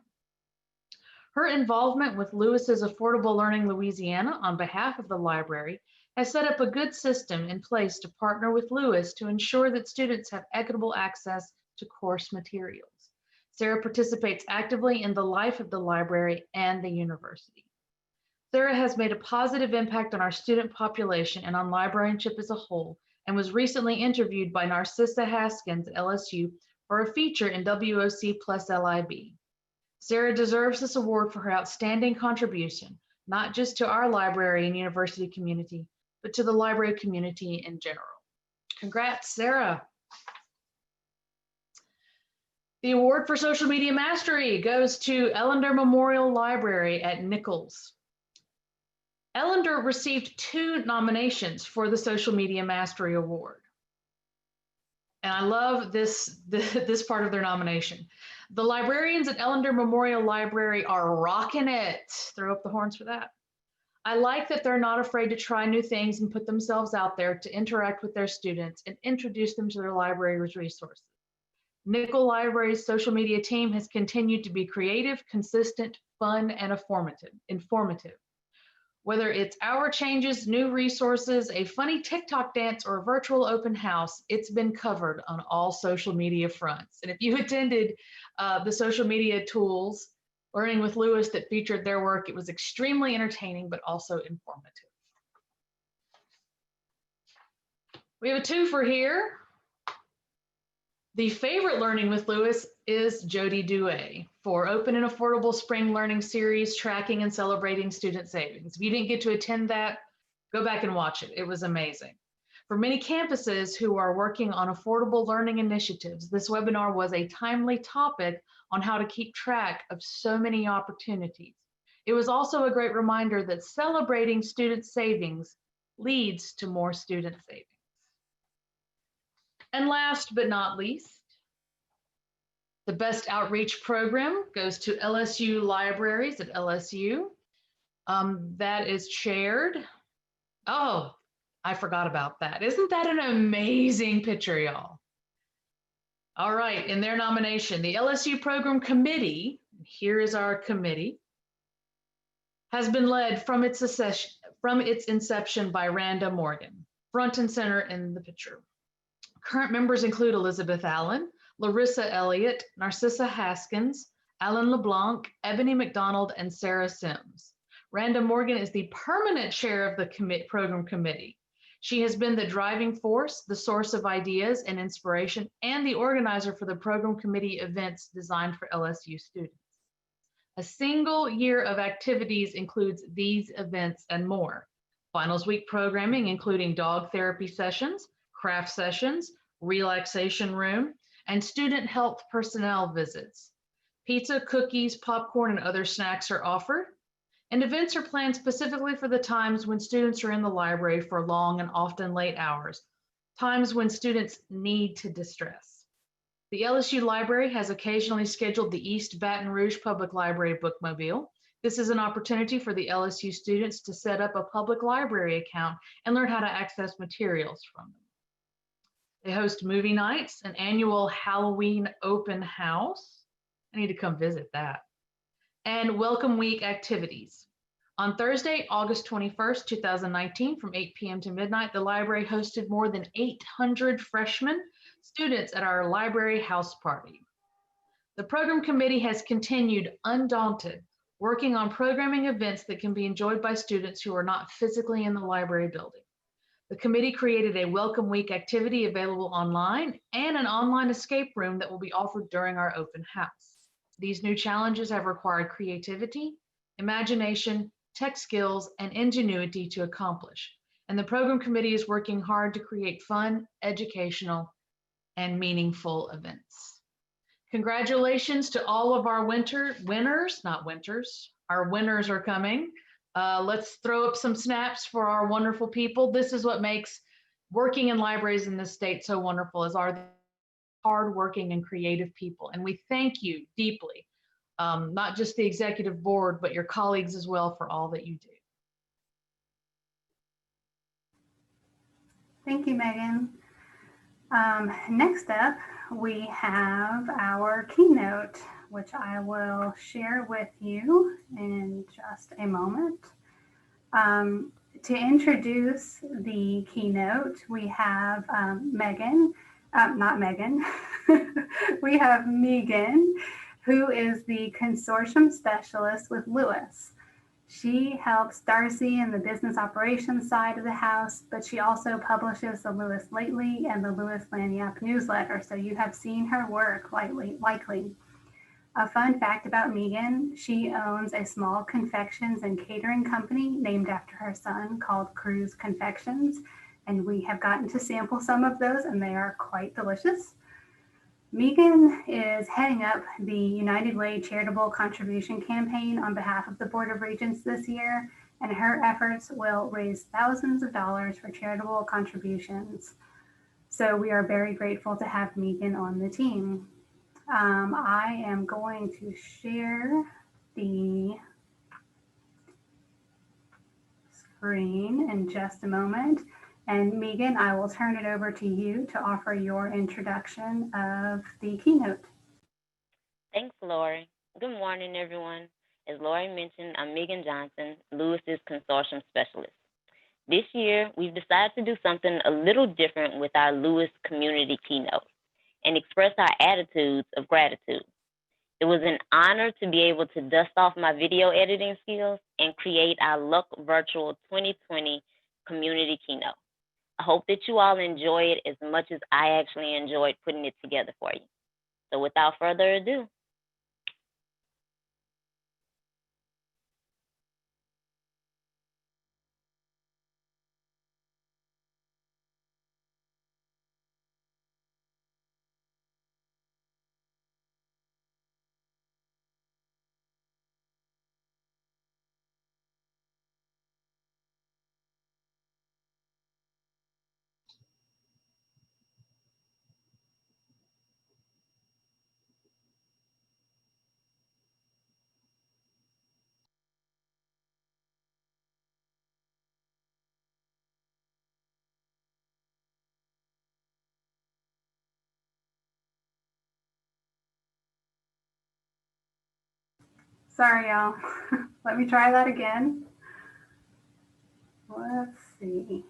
Her involvement with Lewis's Affordable Learning Louisiana on behalf of the library has set up a good system in place to partner with Lewis to ensure that students have equitable access to course materials. Sarah participates actively in the life of the library and the university. Sarah has made a positive impact on our student population and on librarianship as a whole, and was recently interviewed by Narcissa Haskins at LSU for a feature in WOC plus LIB. Sarah deserves this award for her outstanding contribution, not just to our library and university community, but to the library community in general. Congrats, Sarah. The award for social media mastery goes to Ellender Memorial Library at Nichols. Ellender received 2 nominations for the Social Media Mastery Award. And I love this part of their nomination. The librarians at Ellender Memorial Library are rocking it. Throw up the horns for that. I like that they're not afraid to try new things and put themselves out there to interact with their students and introduce them to their library's resources. Nickel Library's social media team has continued to be creative, consistent, fun, and informative. Whether it's hour changes, new resources, a funny TikTok dance, or a virtual open house, it's been covered on all social media fronts. And if you attended the social media tools, Learning with Lewis, that featured their work, it was extremely entertaining, but also informative. We have a 2 for here. The favorite Learning with Lewis is Jody Dewey for Open and Affordable Spring Learning Series, Tracking and Celebrating Student Savings. If you didn't get to attend that, go back and watch it. It was amazing. For many campuses who are working on affordable learning initiatives, this webinar was a timely topic on how to keep track of so many opportunities. It was also a great reminder that celebrating student savings leads to more student savings. And last but not least, the best outreach program goes to LSU Libraries at LSU. That is chaired. Oh, I forgot about that. Isn't that an amazing picture, y'all? All right, in their nomination, the LSU Program Committee, here is our committee, has been led from its inception by Randa Morgan, front and center in the picture. Current members include Elizabeth Allen, Larissa Elliott, Narcissa Haskins, Alan LeBlanc, Ebony McDonald, and Sarah Sims. Randa Morgan is the permanent chair of the program committee. She has been the driving force, the source of ideas and inspiration, and the organizer for the program committee events designed for LSU students. A single year of activities includes these events and more. Finals week programming, including dog therapy sessions, craft sessions, relaxation room, and student health personnel visits. Pizza, cookies, popcorn, and other snacks are offered. And events are planned specifically for the times when students are in the library for long and often late hours, times when students need to distress. The LSU Library has occasionally scheduled the East Baton Rouge Public Library Bookmobile. This is an opportunity for the LSU students to set up a public library account and learn how to access materials from them. They host movie nights, an annual Halloween open house. I need to come visit that. And welcome week activities. On Thursday, August 21st, 2019, from 8 p.m. to midnight, the library hosted more than 800 freshmen students at our library house party. The program committee has continued undaunted, working on programming events that can be enjoyed by students who are not physically in the library building. The committee created a welcome week activity available online and an online escape room that will be offered during our open house. These new challenges have required creativity, imagination, tech skills, and ingenuity to accomplish. And the program committee is working hard to create fun, educational, and meaningful events. Congratulations to all of our our winners are coming. Let's throw up some snaps for our wonderful people. This is what makes working in libraries in this state so wonderful, is our hardworking and creative people. And we thank you deeply, not just the executive board, but your colleagues as well for all that you do. Thank you, Megan. Next up, we have our keynote, which I will share with you in just a moment. To introduce the keynote, we have we have Megan, who is the consortium specialist with LUC. She helps Darcy in the business operations side of the house, but she also publishes the LUC Lately and the LUC Lagniappe newsletter, so you have seen her work likely. A fun fact about Megan, she owns a small confections and catering company named after her son called Cruz Confections, and we have gotten to sample some of those, and they are quite delicious. Megan is heading up the United Way charitable contribution campaign on behalf of the Board of Regents this year, and her efforts will raise thousands of dollars for charitable contributions. So we are very grateful to have Megan on the team. I am going to share the screen in just a moment. And Megan, I will turn it over to you to offer your introduction of the keynote. Thanks, Lori. Good morning, everyone. As Lori mentioned, I'm Megan Johnson, LUC's Consortium Specialist. This year, we've decided to do something a little different with our LUC Community Keynote and express our attitudes of gratitude. It was an honor to be able to dust off my video editing skills and create our LUC Virtual 2020 Community Keynote. I hope that you all enjoy it as much as I actually enjoyed putting it together for you. So without further ado, Sorry, y'all. Let me try that again. Let's see.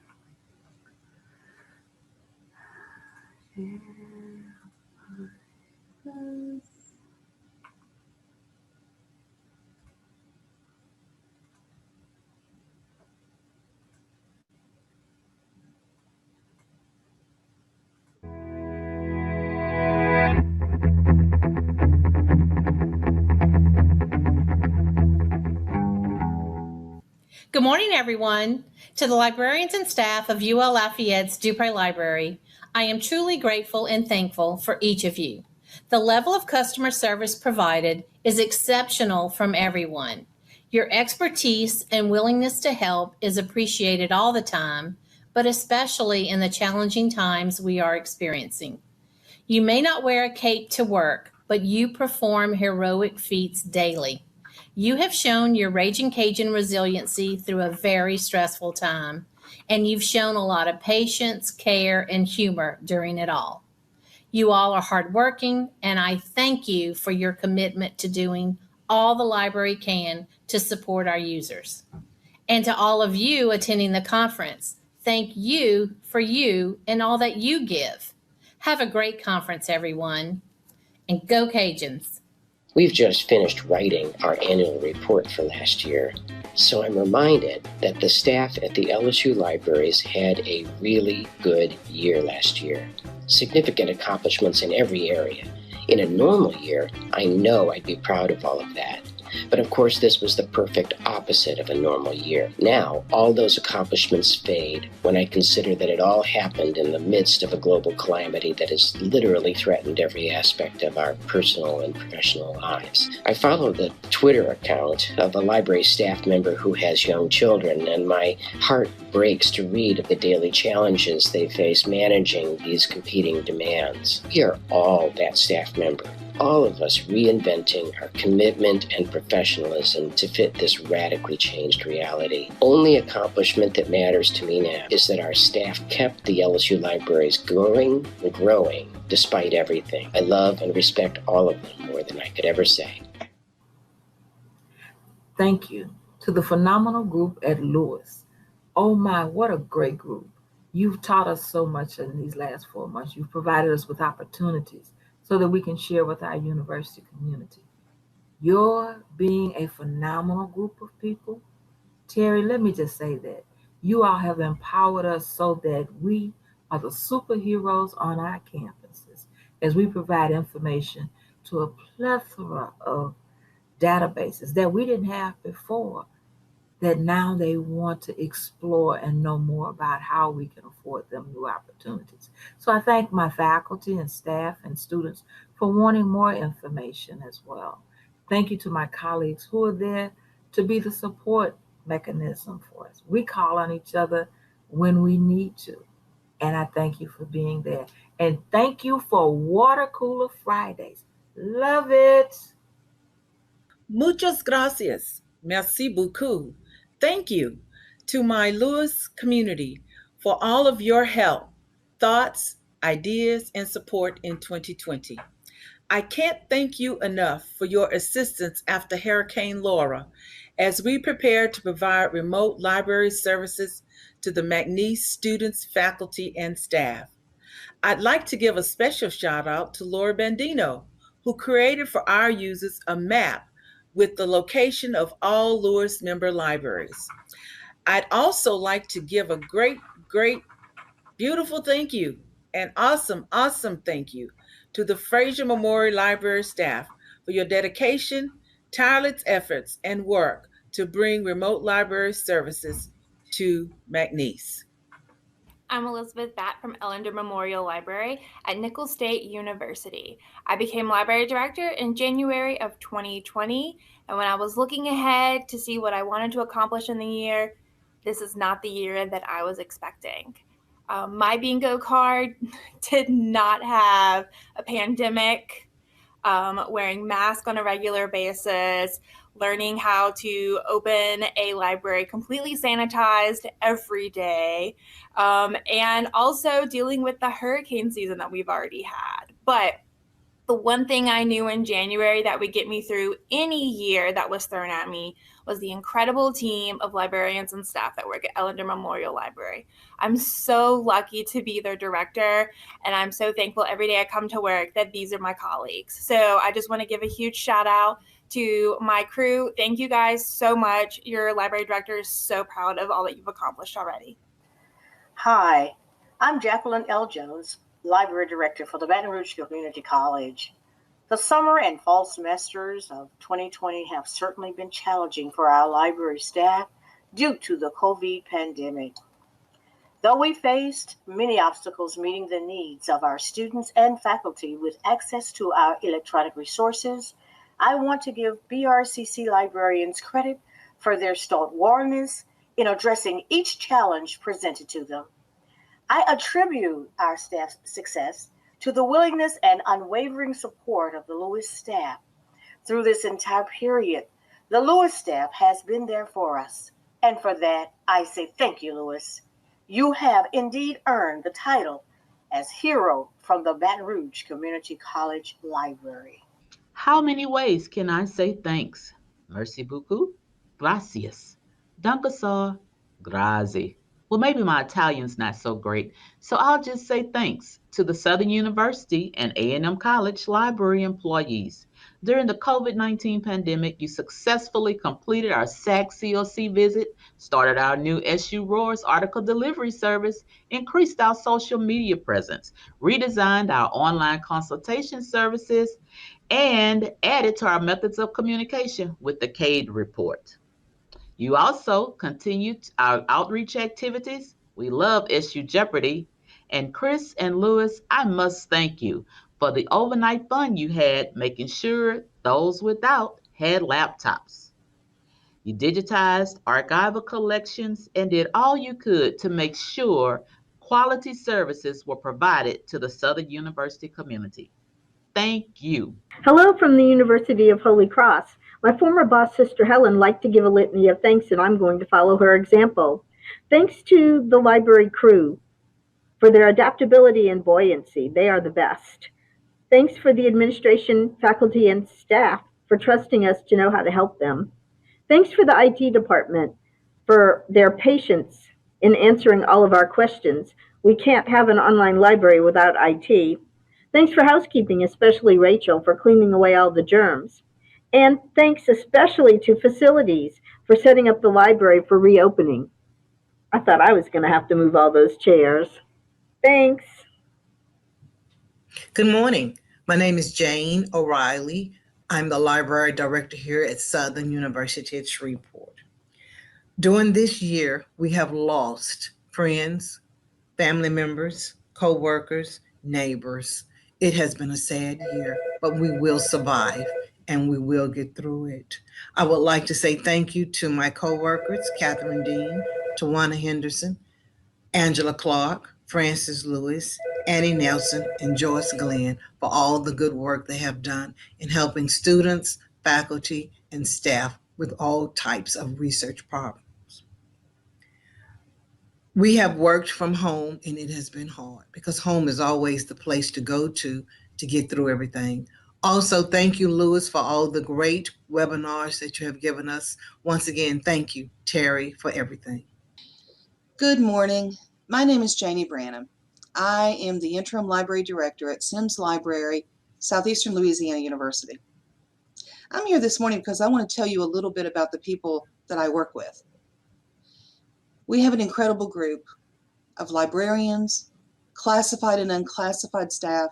Good morning, everyone. To the librarians and staff of UL Lafayette's Dupree Library, I am truly grateful and thankful for each of you. The level of customer service provided is exceptional from everyone. Your expertise and willingness to help is appreciated all the time, but especially in the challenging times we are experiencing. You may not wear a cape to work, but you perform heroic feats daily. You have shown your Raging Cajun resiliency through a very stressful time, and you've shown a lot of patience, care, and humor during it all. You all are hardworking, and I thank you for your commitment to doing all the library can to support our users. And to all of you attending the conference, thank you for you and all that you give. Have a great conference, everyone, and go Cajuns. We've just finished writing our annual report for last year, so I'm reminded that the staff at the LSU libraries had a really good year last year. Significant accomplishments in every area. In a normal year, I know I'd be proud of all of that. But of course, this was the perfect opposite of a normal year. Now, all those accomplishments fade when I consider that it all happened in the midst of a global calamity that has literally threatened every aspect of our personal and professional lives. I follow the Twitter account of a library staff member who has young children, and my heart breaks to read of the daily challenges they face managing these competing demands. We are all that staff member. All of us reinventing our commitment and professionalism to fit this radically changed reality. Only accomplishment that matters to me now is that our staff kept the LSU libraries going and growing despite everything. I love and respect all of them more than I could ever say. Thank you to the phenomenal group at Lewis. Oh my, what a great group. You've taught us so much in these last 4 months. You've provided us with opportunities so that we can share with our university community. You're being a phenomenal group of people. Terry, let me just say that. You all have empowered us so that we are the superheroes on our campuses as we provide information to a plethora of databases that we didn't have before, that now they want to explore and know more about how we can afford them new opportunities. So I thank my faculty and staff and students for wanting more information as well. Thank you to my colleagues who are there to be the support mechanism for us. We call on each other when we need to. And I thank you for being there. And thank you for Water Cooler Fridays. Love it. Muchas gracias. Merci beaucoup. Thank you to my Lewis community for all of your help, thoughts, ideas, and support in 2020. I can't thank you enough for your assistance after Hurricane Laura as we prepare to provide remote library services to the McNeese students, faculty, and staff. I'd like to give a special shout out to Laura Bandino, who created for our users a map with the location of all Lewis member libraries. I'd also like to give a great, beautiful thank you and awesome thank you to the Fraser Memorial Library staff for your dedication, tireless efforts, and work to bring remote library services to McNeese. I'm Elizabeth Batt from Ellender Memorial Library at Nicholls State University. I became library director in January of 2020, and when I was looking ahead to see what I wanted to accomplish in the year, this is not the year that I was expecting. My bingo card did not have a pandemic, wearing masks on a regular basis, learning how to open a library completely sanitized every day, and also dealing with the hurricane season that we've already had. But The one thing I knew in January that would get me through any year that was thrown at me was the incredible team of librarians and staff that work at Ellender Memorial Library. I'm so lucky to be their director, and I'm so thankful every day I come to work that these are my colleagues. So I just want to give a huge shout out to my crew. Thank you guys so much. Your library director is so proud of all that you've accomplished already. Hi, I'm Jacqueline L. Jones, Library Director for the Baton Rouge Community College. The summer and fall semesters of 2020 have certainly been challenging for our library staff due to the COVID pandemic. Though we faced many obstacles meeting the needs of our students and faculty with access to our electronic resources, I want to give BRCC librarians credit for their stalwartness in addressing each challenge presented to them. I attribute our staff's success to the willingness and unwavering support of the Lewis staff. Through this entire period, the Lewis staff has been there for us. And for that, I say thank you, Lewis. You have indeed earned the title as Hero from the Baton Rouge Community College Library. How many ways can I say thanks? Merci beaucoup, gracias, danke, grazie. Well, maybe my Italian's not so great, so I'll just say thanks to the Southern University and A&M College library employees. During the COVID-19 pandemic, you successfully completed our SAC COC visit, started our new SU Roars article delivery service, increased our social media presence, redesigned our online consultation services, and added to our methods of communication with the CADE report. You also continued our outreach activities. We love SU Jeopardy. And Chris and Lewis, I must thank you for the overnight fun you had making sure those without had laptops. You digitized archival collections and did all you could to make sure quality services were provided to the Southern University community. Thank you. Hello from the University of Holy Cross. My former boss, Sister Helen, liked to give a litany of thanks, and I'm going to follow her example. Thanks to the library crew for their adaptability and buoyancy. They are the best. Thanks for the administration, faculty, and staff for trusting us to know how to help them. Thanks for the IT department for their patience in answering all of our questions. We can't have an online library without IT. Thanks for housekeeping, especially Rachel, for cleaning away all the germs. And thanks especially to facilities for setting up the library for reopening. I thought I was going to have to move all those chairs. Thanks. Good morning. My name is Jane O'Reilly. I'm the library director here at Southern University at Shreveport. During this year, we have lost friends, family members, co-workers, neighbors. It has been a sad year, but we will survive and we will get through it. I would like to say thank you to my co-workers, Catherine Dean, Tawana Henderson, Angela Clark, Francis Lewis, Annie Nelson, and Joyce Glenn for all the good work they have done in helping students, faculty, and staff with all types of research problems. We have worked from home and it has been hard because home is always the place to go to get through everything. Also, thank you, Lewis, for all the great webinars that you have given us. Once again, thank you, Terry, for everything. Good morning. My name is Janie Branham. I am the interim library director at Sims Library, Southeastern Louisiana University. I'm here this morning because I want to tell you a little bit about the people that I work with. We have an incredible group of librarians, classified and unclassified staff,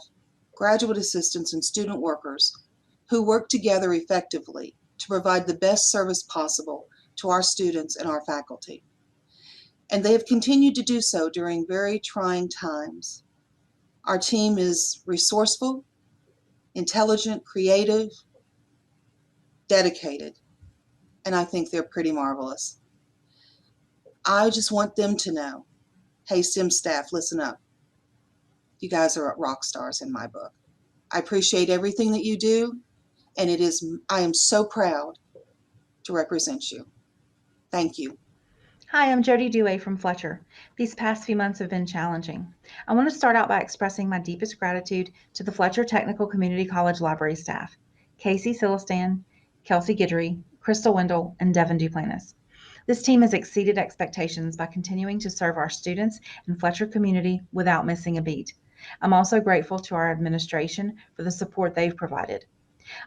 graduate assistants, and student workers who work together effectively to provide the best service possible to our students and our faculty. And they have continued to do so during very trying times. Our team is resourceful, intelligent, creative, dedicated, and I think they're pretty marvelous. I just want them to know, hey, Sims staff, listen up. You guys are rock stars in my book. I appreciate everything that you do, and I am so proud to represent you. Thank you. Hi, I'm Jody Dewey from Fletcher. These past few months have been challenging. I want to start out by expressing my deepest gratitude to the Fletcher Technical Community College Library staff, Casey Silastan, Kelsey Guidry, Crystal Wendell, and Devin Duplantis. This team has exceeded expectations by continuing to serve our students and Fletcher community without missing a beat. I'm also grateful to our administration for the support they've provided.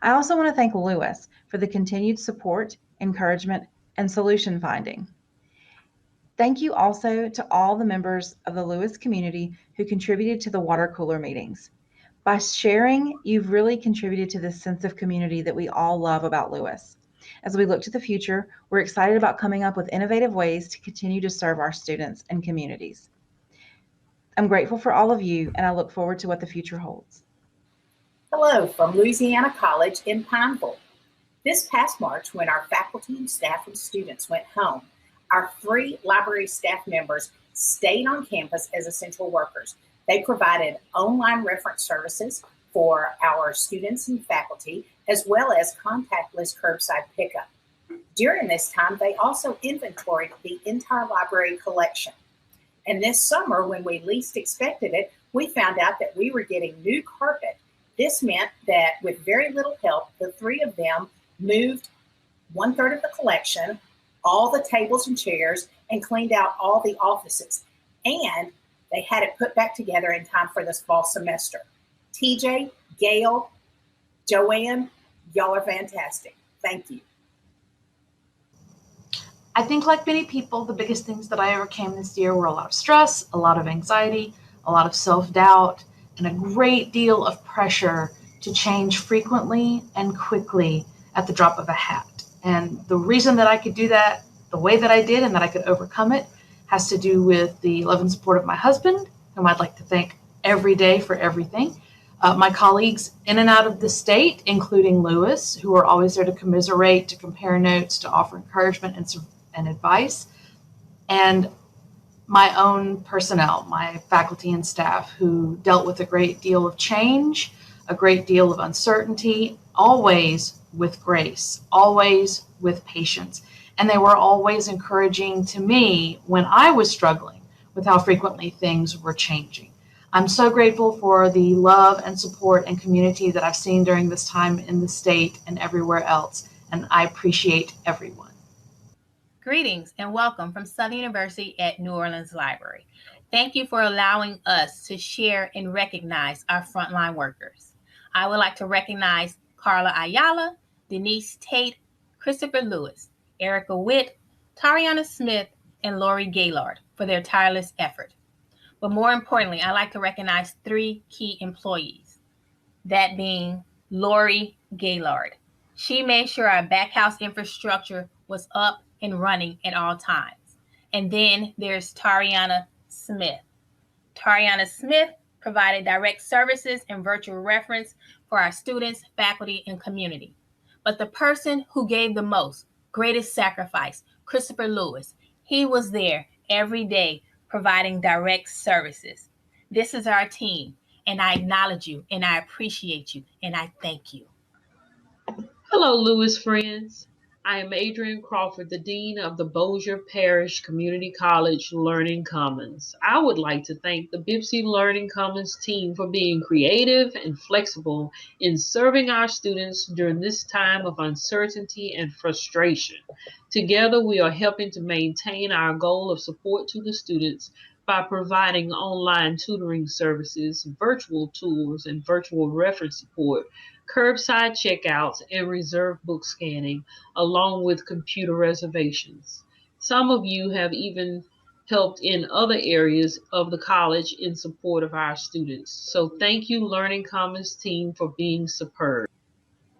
I also want to thank Lewis for the continued support, encouragement, and solution finding. Thank you also to all the members of the Lewis community who contributed to the water cooler meetings. By sharing, you've really contributed to this sense of community that we all love about Lewis. As we look to the future, we're excited about coming up with innovative ways to continue to serve our students and communities. I'm grateful for all of you, and I look forward to what the future holds. Hello from Louisiana College in Pineville. This past March, when our faculty and staff and students went home, our 3 library staff members stayed on campus as essential workers. They provided online reference services for our students and faculty, as well as contactless curbside pickup. During this time, they also inventoried the entire library collection. And this summer, when we least expected it, we found out that we were getting new carpet. This meant that with very little help, the 3 of them moved 1/3 of the collection, all the tables and chairs, and cleaned out all the offices. And they had it put back together in time for this fall semester. TJ, Gail, Joanne, y'all are fantastic. Thank you. I think like many people, the biggest things that I overcame this year were a lot of stress, a lot of anxiety, a lot of self-doubt, and a great deal of pressure to change frequently and quickly at the drop of a hat. And the reason that I could do that the way that I did and that I could overcome it has to do with the love and support of my husband, whom I'd like to thank every day for everything. My colleagues in and out of the state, including Lewis, who are always there to commiserate, to compare notes, to offer encouragement and advice. And my own personnel, my faculty and staff, who dealt with a great deal of change, a great deal of uncertainty, always with grace, always with patience. And they were always encouraging to me when I was struggling with how frequently things were changing. I'm so grateful for the love and support and community that I've seen during this time in the state and everywhere else, and I appreciate everyone. Greetings and welcome from Southern University at New Orleans Library. Thank you for allowing us to share and recognize our frontline workers. I would like to recognize Carla Ayala, Denise Tate, Christopher Lewis, Erica Witt, Tariana Smith, and Lori Gaylord for their tireless effort. But more importantly, I'd like to recognize 3 key employees, that being Lori Gaylord. She made sure our backhouse infrastructure was up and running at all times. And then there's Tariana Smith. Tariana Smith provided direct services and virtual reference for our students, faculty, and community. But the person who gave the most, greatest sacrifice, Christopher Lewis, he was there every day providing direct services. This is our team, and I acknowledge you, and I appreciate you, and I thank you. Hello, Lewis friends. I am Adrienne Crawford, the Dean of the Bossier Parish Community College Learning Commons. I would like to thank the BIPSI Learning Commons team for being creative and flexible in serving our students during this time of uncertainty and frustration. Together, we are helping to maintain our goal of support to the students by providing online tutoring services, virtual tours, and virtual reference support, curbside checkouts, and reserve book scanning, along with computer reservations. Some of you have even helped in other areas of the college in support of our students. So thank you, Learning Commons team, for being superb.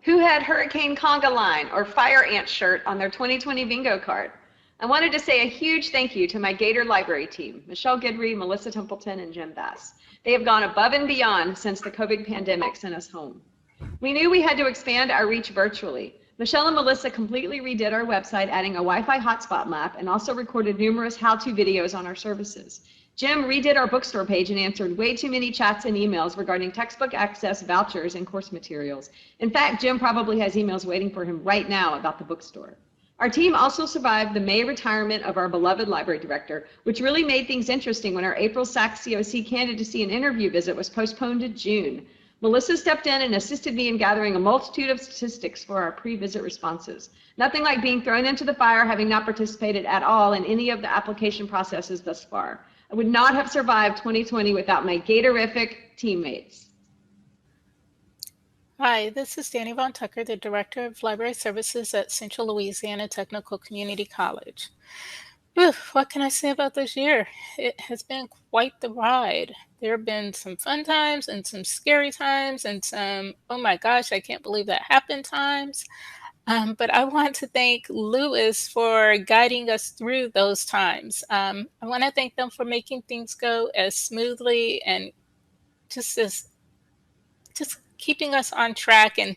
Who had Hurricane Conga Line or Fire Ant shirt on their 2020 bingo card? I wanted to say a huge thank you to my Gator Library team, Michelle Guidry, Melissa Templeton, and Jim Bass. They have gone above and beyond since the COVID pandemic sent us home. We knew we had to expand our reach virtually. Michelle and Melissa completely redid our website, adding a Wi-Fi hotspot map, and also recorded numerous how-to videos on our services. Jim redid our bookstore page and answered way too many chats and emails regarding textbook access, vouchers, and course materials. In fact, Jim probably has emails waiting for him right now about the bookstore. Our team also survived the May retirement of our beloved library director, which really made things interesting when our April SAC COC candidacy and interview visit was postponed to June. Melissa stepped in and assisted me in gathering a multitude of statistics for our pre-visit responses. Nothing like being thrown into the fire having not participated at all in any of the application processes thus far. I would not have survived 2020 without my Gatorific teammates. Hi, this is Danny Von Tucker, the Director of Library Services at Central Louisiana Technical Community College. What can I say about this year? It has been quite the ride. There have been some fun times and some scary times and some, oh my gosh, I can't believe that happened times. But I want to thank Lewis for guiding us through those times. I want to thank them for making things go as smoothly and just keeping us on track and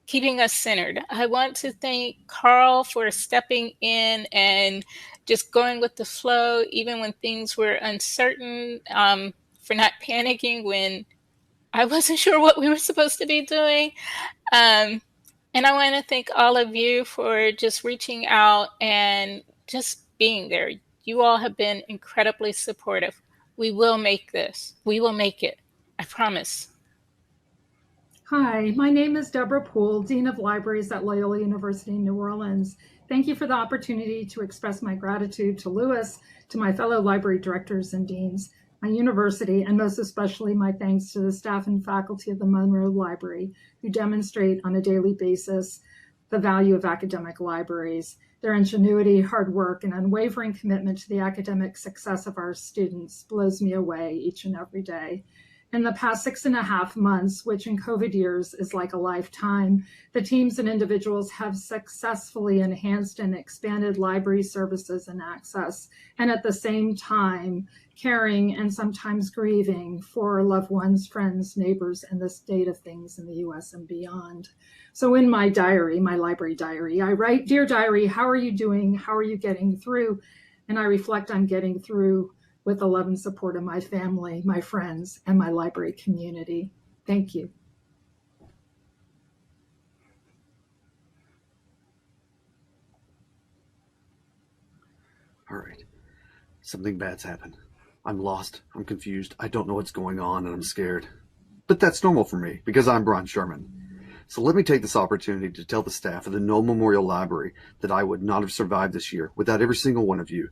keeping us centered. I want to thank Carl for stepping in and just going with the flow, even when things were uncertain, for not panicking when I wasn't sure what we were supposed to be doing. And I want to thank all of you for just reaching out and just being there. You all have been incredibly supportive. We will make this. We will make it. I promise. Hi, my name is Deborah Poole, Dean of Libraries at Loyola University in New Orleans. Thank you for the opportunity to express my gratitude to Lewis, to my fellow library directors and deans, my university, and most especially my thanks to the staff and faculty of the Monroe Library, who demonstrate on a daily basis the value of academic libraries. Their ingenuity, hard work, and unwavering commitment to the academic success of our students blows me away each and every day. In the past 6.5 months, which in COVID years is like a lifetime, the teams and individuals have successfully enhanced and expanded library services and access, and at the same time, caring and sometimes grieving for loved ones, friends, neighbors, and the state of things in the US and beyond. So in my diary, my library diary, I write, "Dear diary, how are you doing? How are you getting through?" And I reflect on getting through with the love and support of my family, my friends, and my library community. Thank you. All right. Something bad's happened. I'm lost. I'm confused. I don't know what's going on, and I'm scared. But that's normal for me, because I'm Brian Sherman. So let me take this opportunity to tell the staff of the Knoll Memorial Library that I would not have survived this year without every single one of you.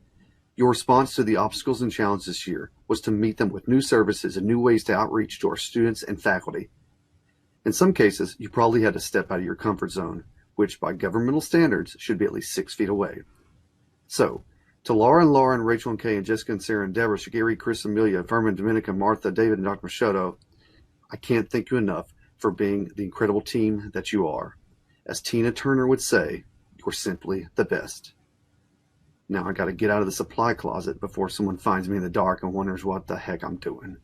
Your response to the obstacles and challenges this year was to meet them with new services and new ways to outreach to our students and faculty. In some cases, you probably had to step out of your comfort zone, which by governmental standards should be at least 6 feet away. So, to Laura and Lauren, Rachel and Kay, and Jessica and Sarah and Deborah, Shagiri, Chris, Amelia, Furman, Dominica, Martha, David, and Dr. Machado, I can't thank you enough for being the incredible team that you are. As Tina Turner would say, you're simply the best. Now I got to get out of the supply closet before someone finds me in the dark and wonders what the heck I'm doing.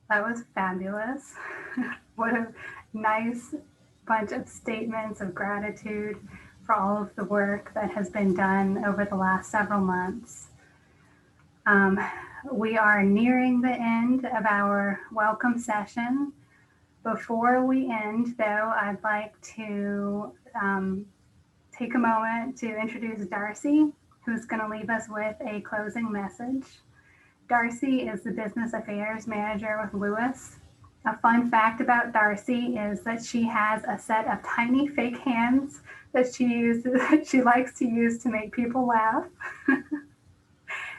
That was fabulous. What a nice bunch of statements of gratitude for all of the work that has been done over the last several months. We are nearing the end of our welcome session. Before we end, though, I'd like to take a moment to introduce Darcy, who's going to leave us with a closing message. Darcy is the Business Affairs Manager with Lewis. A fun fact about Darcy is that she has a set of tiny fake hands that she likes to use to make people laugh.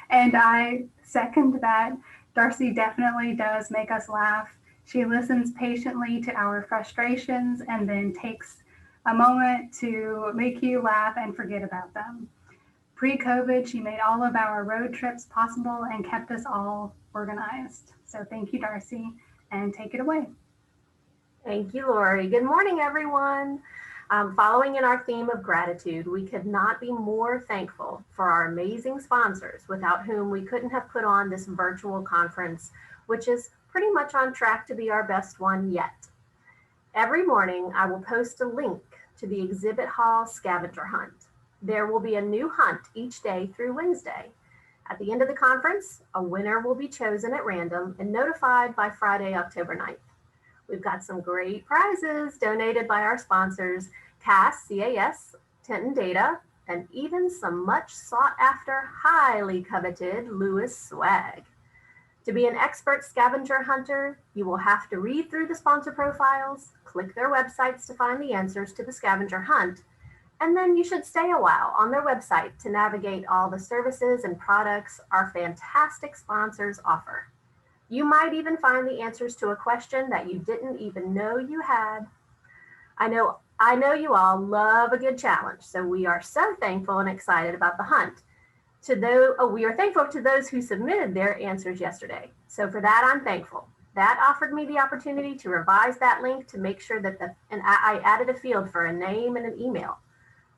And I second that. Darcy definitely does make us laugh. She listens patiently to our frustrations and then takes a moment to make you laugh and forget about them. Pre-COVID, she made all of our road trips possible and kept us all organized. So thank you, Darcy, and take it away. Thank you, Lori. Good morning, everyone. Following in our theme of gratitude, we could not be more thankful for our amazing sponsors, without whom we couldn't have put on this virtual conference, which is pretty much on track to be our best one yet. Every morning, I will post a link to the exhibit hall scavenger hunt. There will be a new hunt each day through Wednesday. At the end of the conference, a winner will be chosen at random and notified by Friday, October 9th. We've got some great prizes donated by our sponsors, CAS, Tenton Data, and even some much sought after, highly coveted Lewis swag. To be an expert scavenger hunter, you will have to read through the sponsor profiles, click their websites to find the answers to the scavenger hunt, and then you should stay a while on their website to navigate all the services and products our fantastic sponsors offer. You might even find the answers to a question that you didn't even know you had. I know you all love a good challenge, so we are so thankful and excited about the hunt. We are thankful to those who submitted their answers yesterday. So for that, I'm thankful. That offered me the opportunity to revise that link to make sure that I added a field for a name and an email.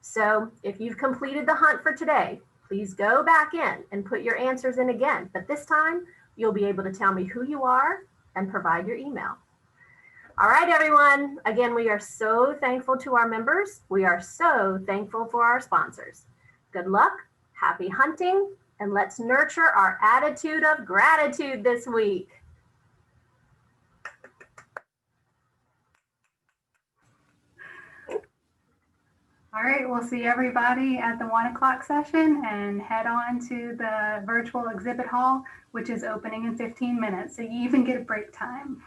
So if you've completed the hunt for today, please go back in and put your answers in again. But this time, you'll be able to tell me who you are and provide your email. All right, everyone. Again, we are so thankful to our members. We are so thankful for our sponsors. Good luck, happy hunting, and let's nurture our attitude of gratitude this week. All right, we'll see everybody at the 1 o'clock session and head on to the virtual exhibit hall, which is opening in 15 minutes. So you even get a break time.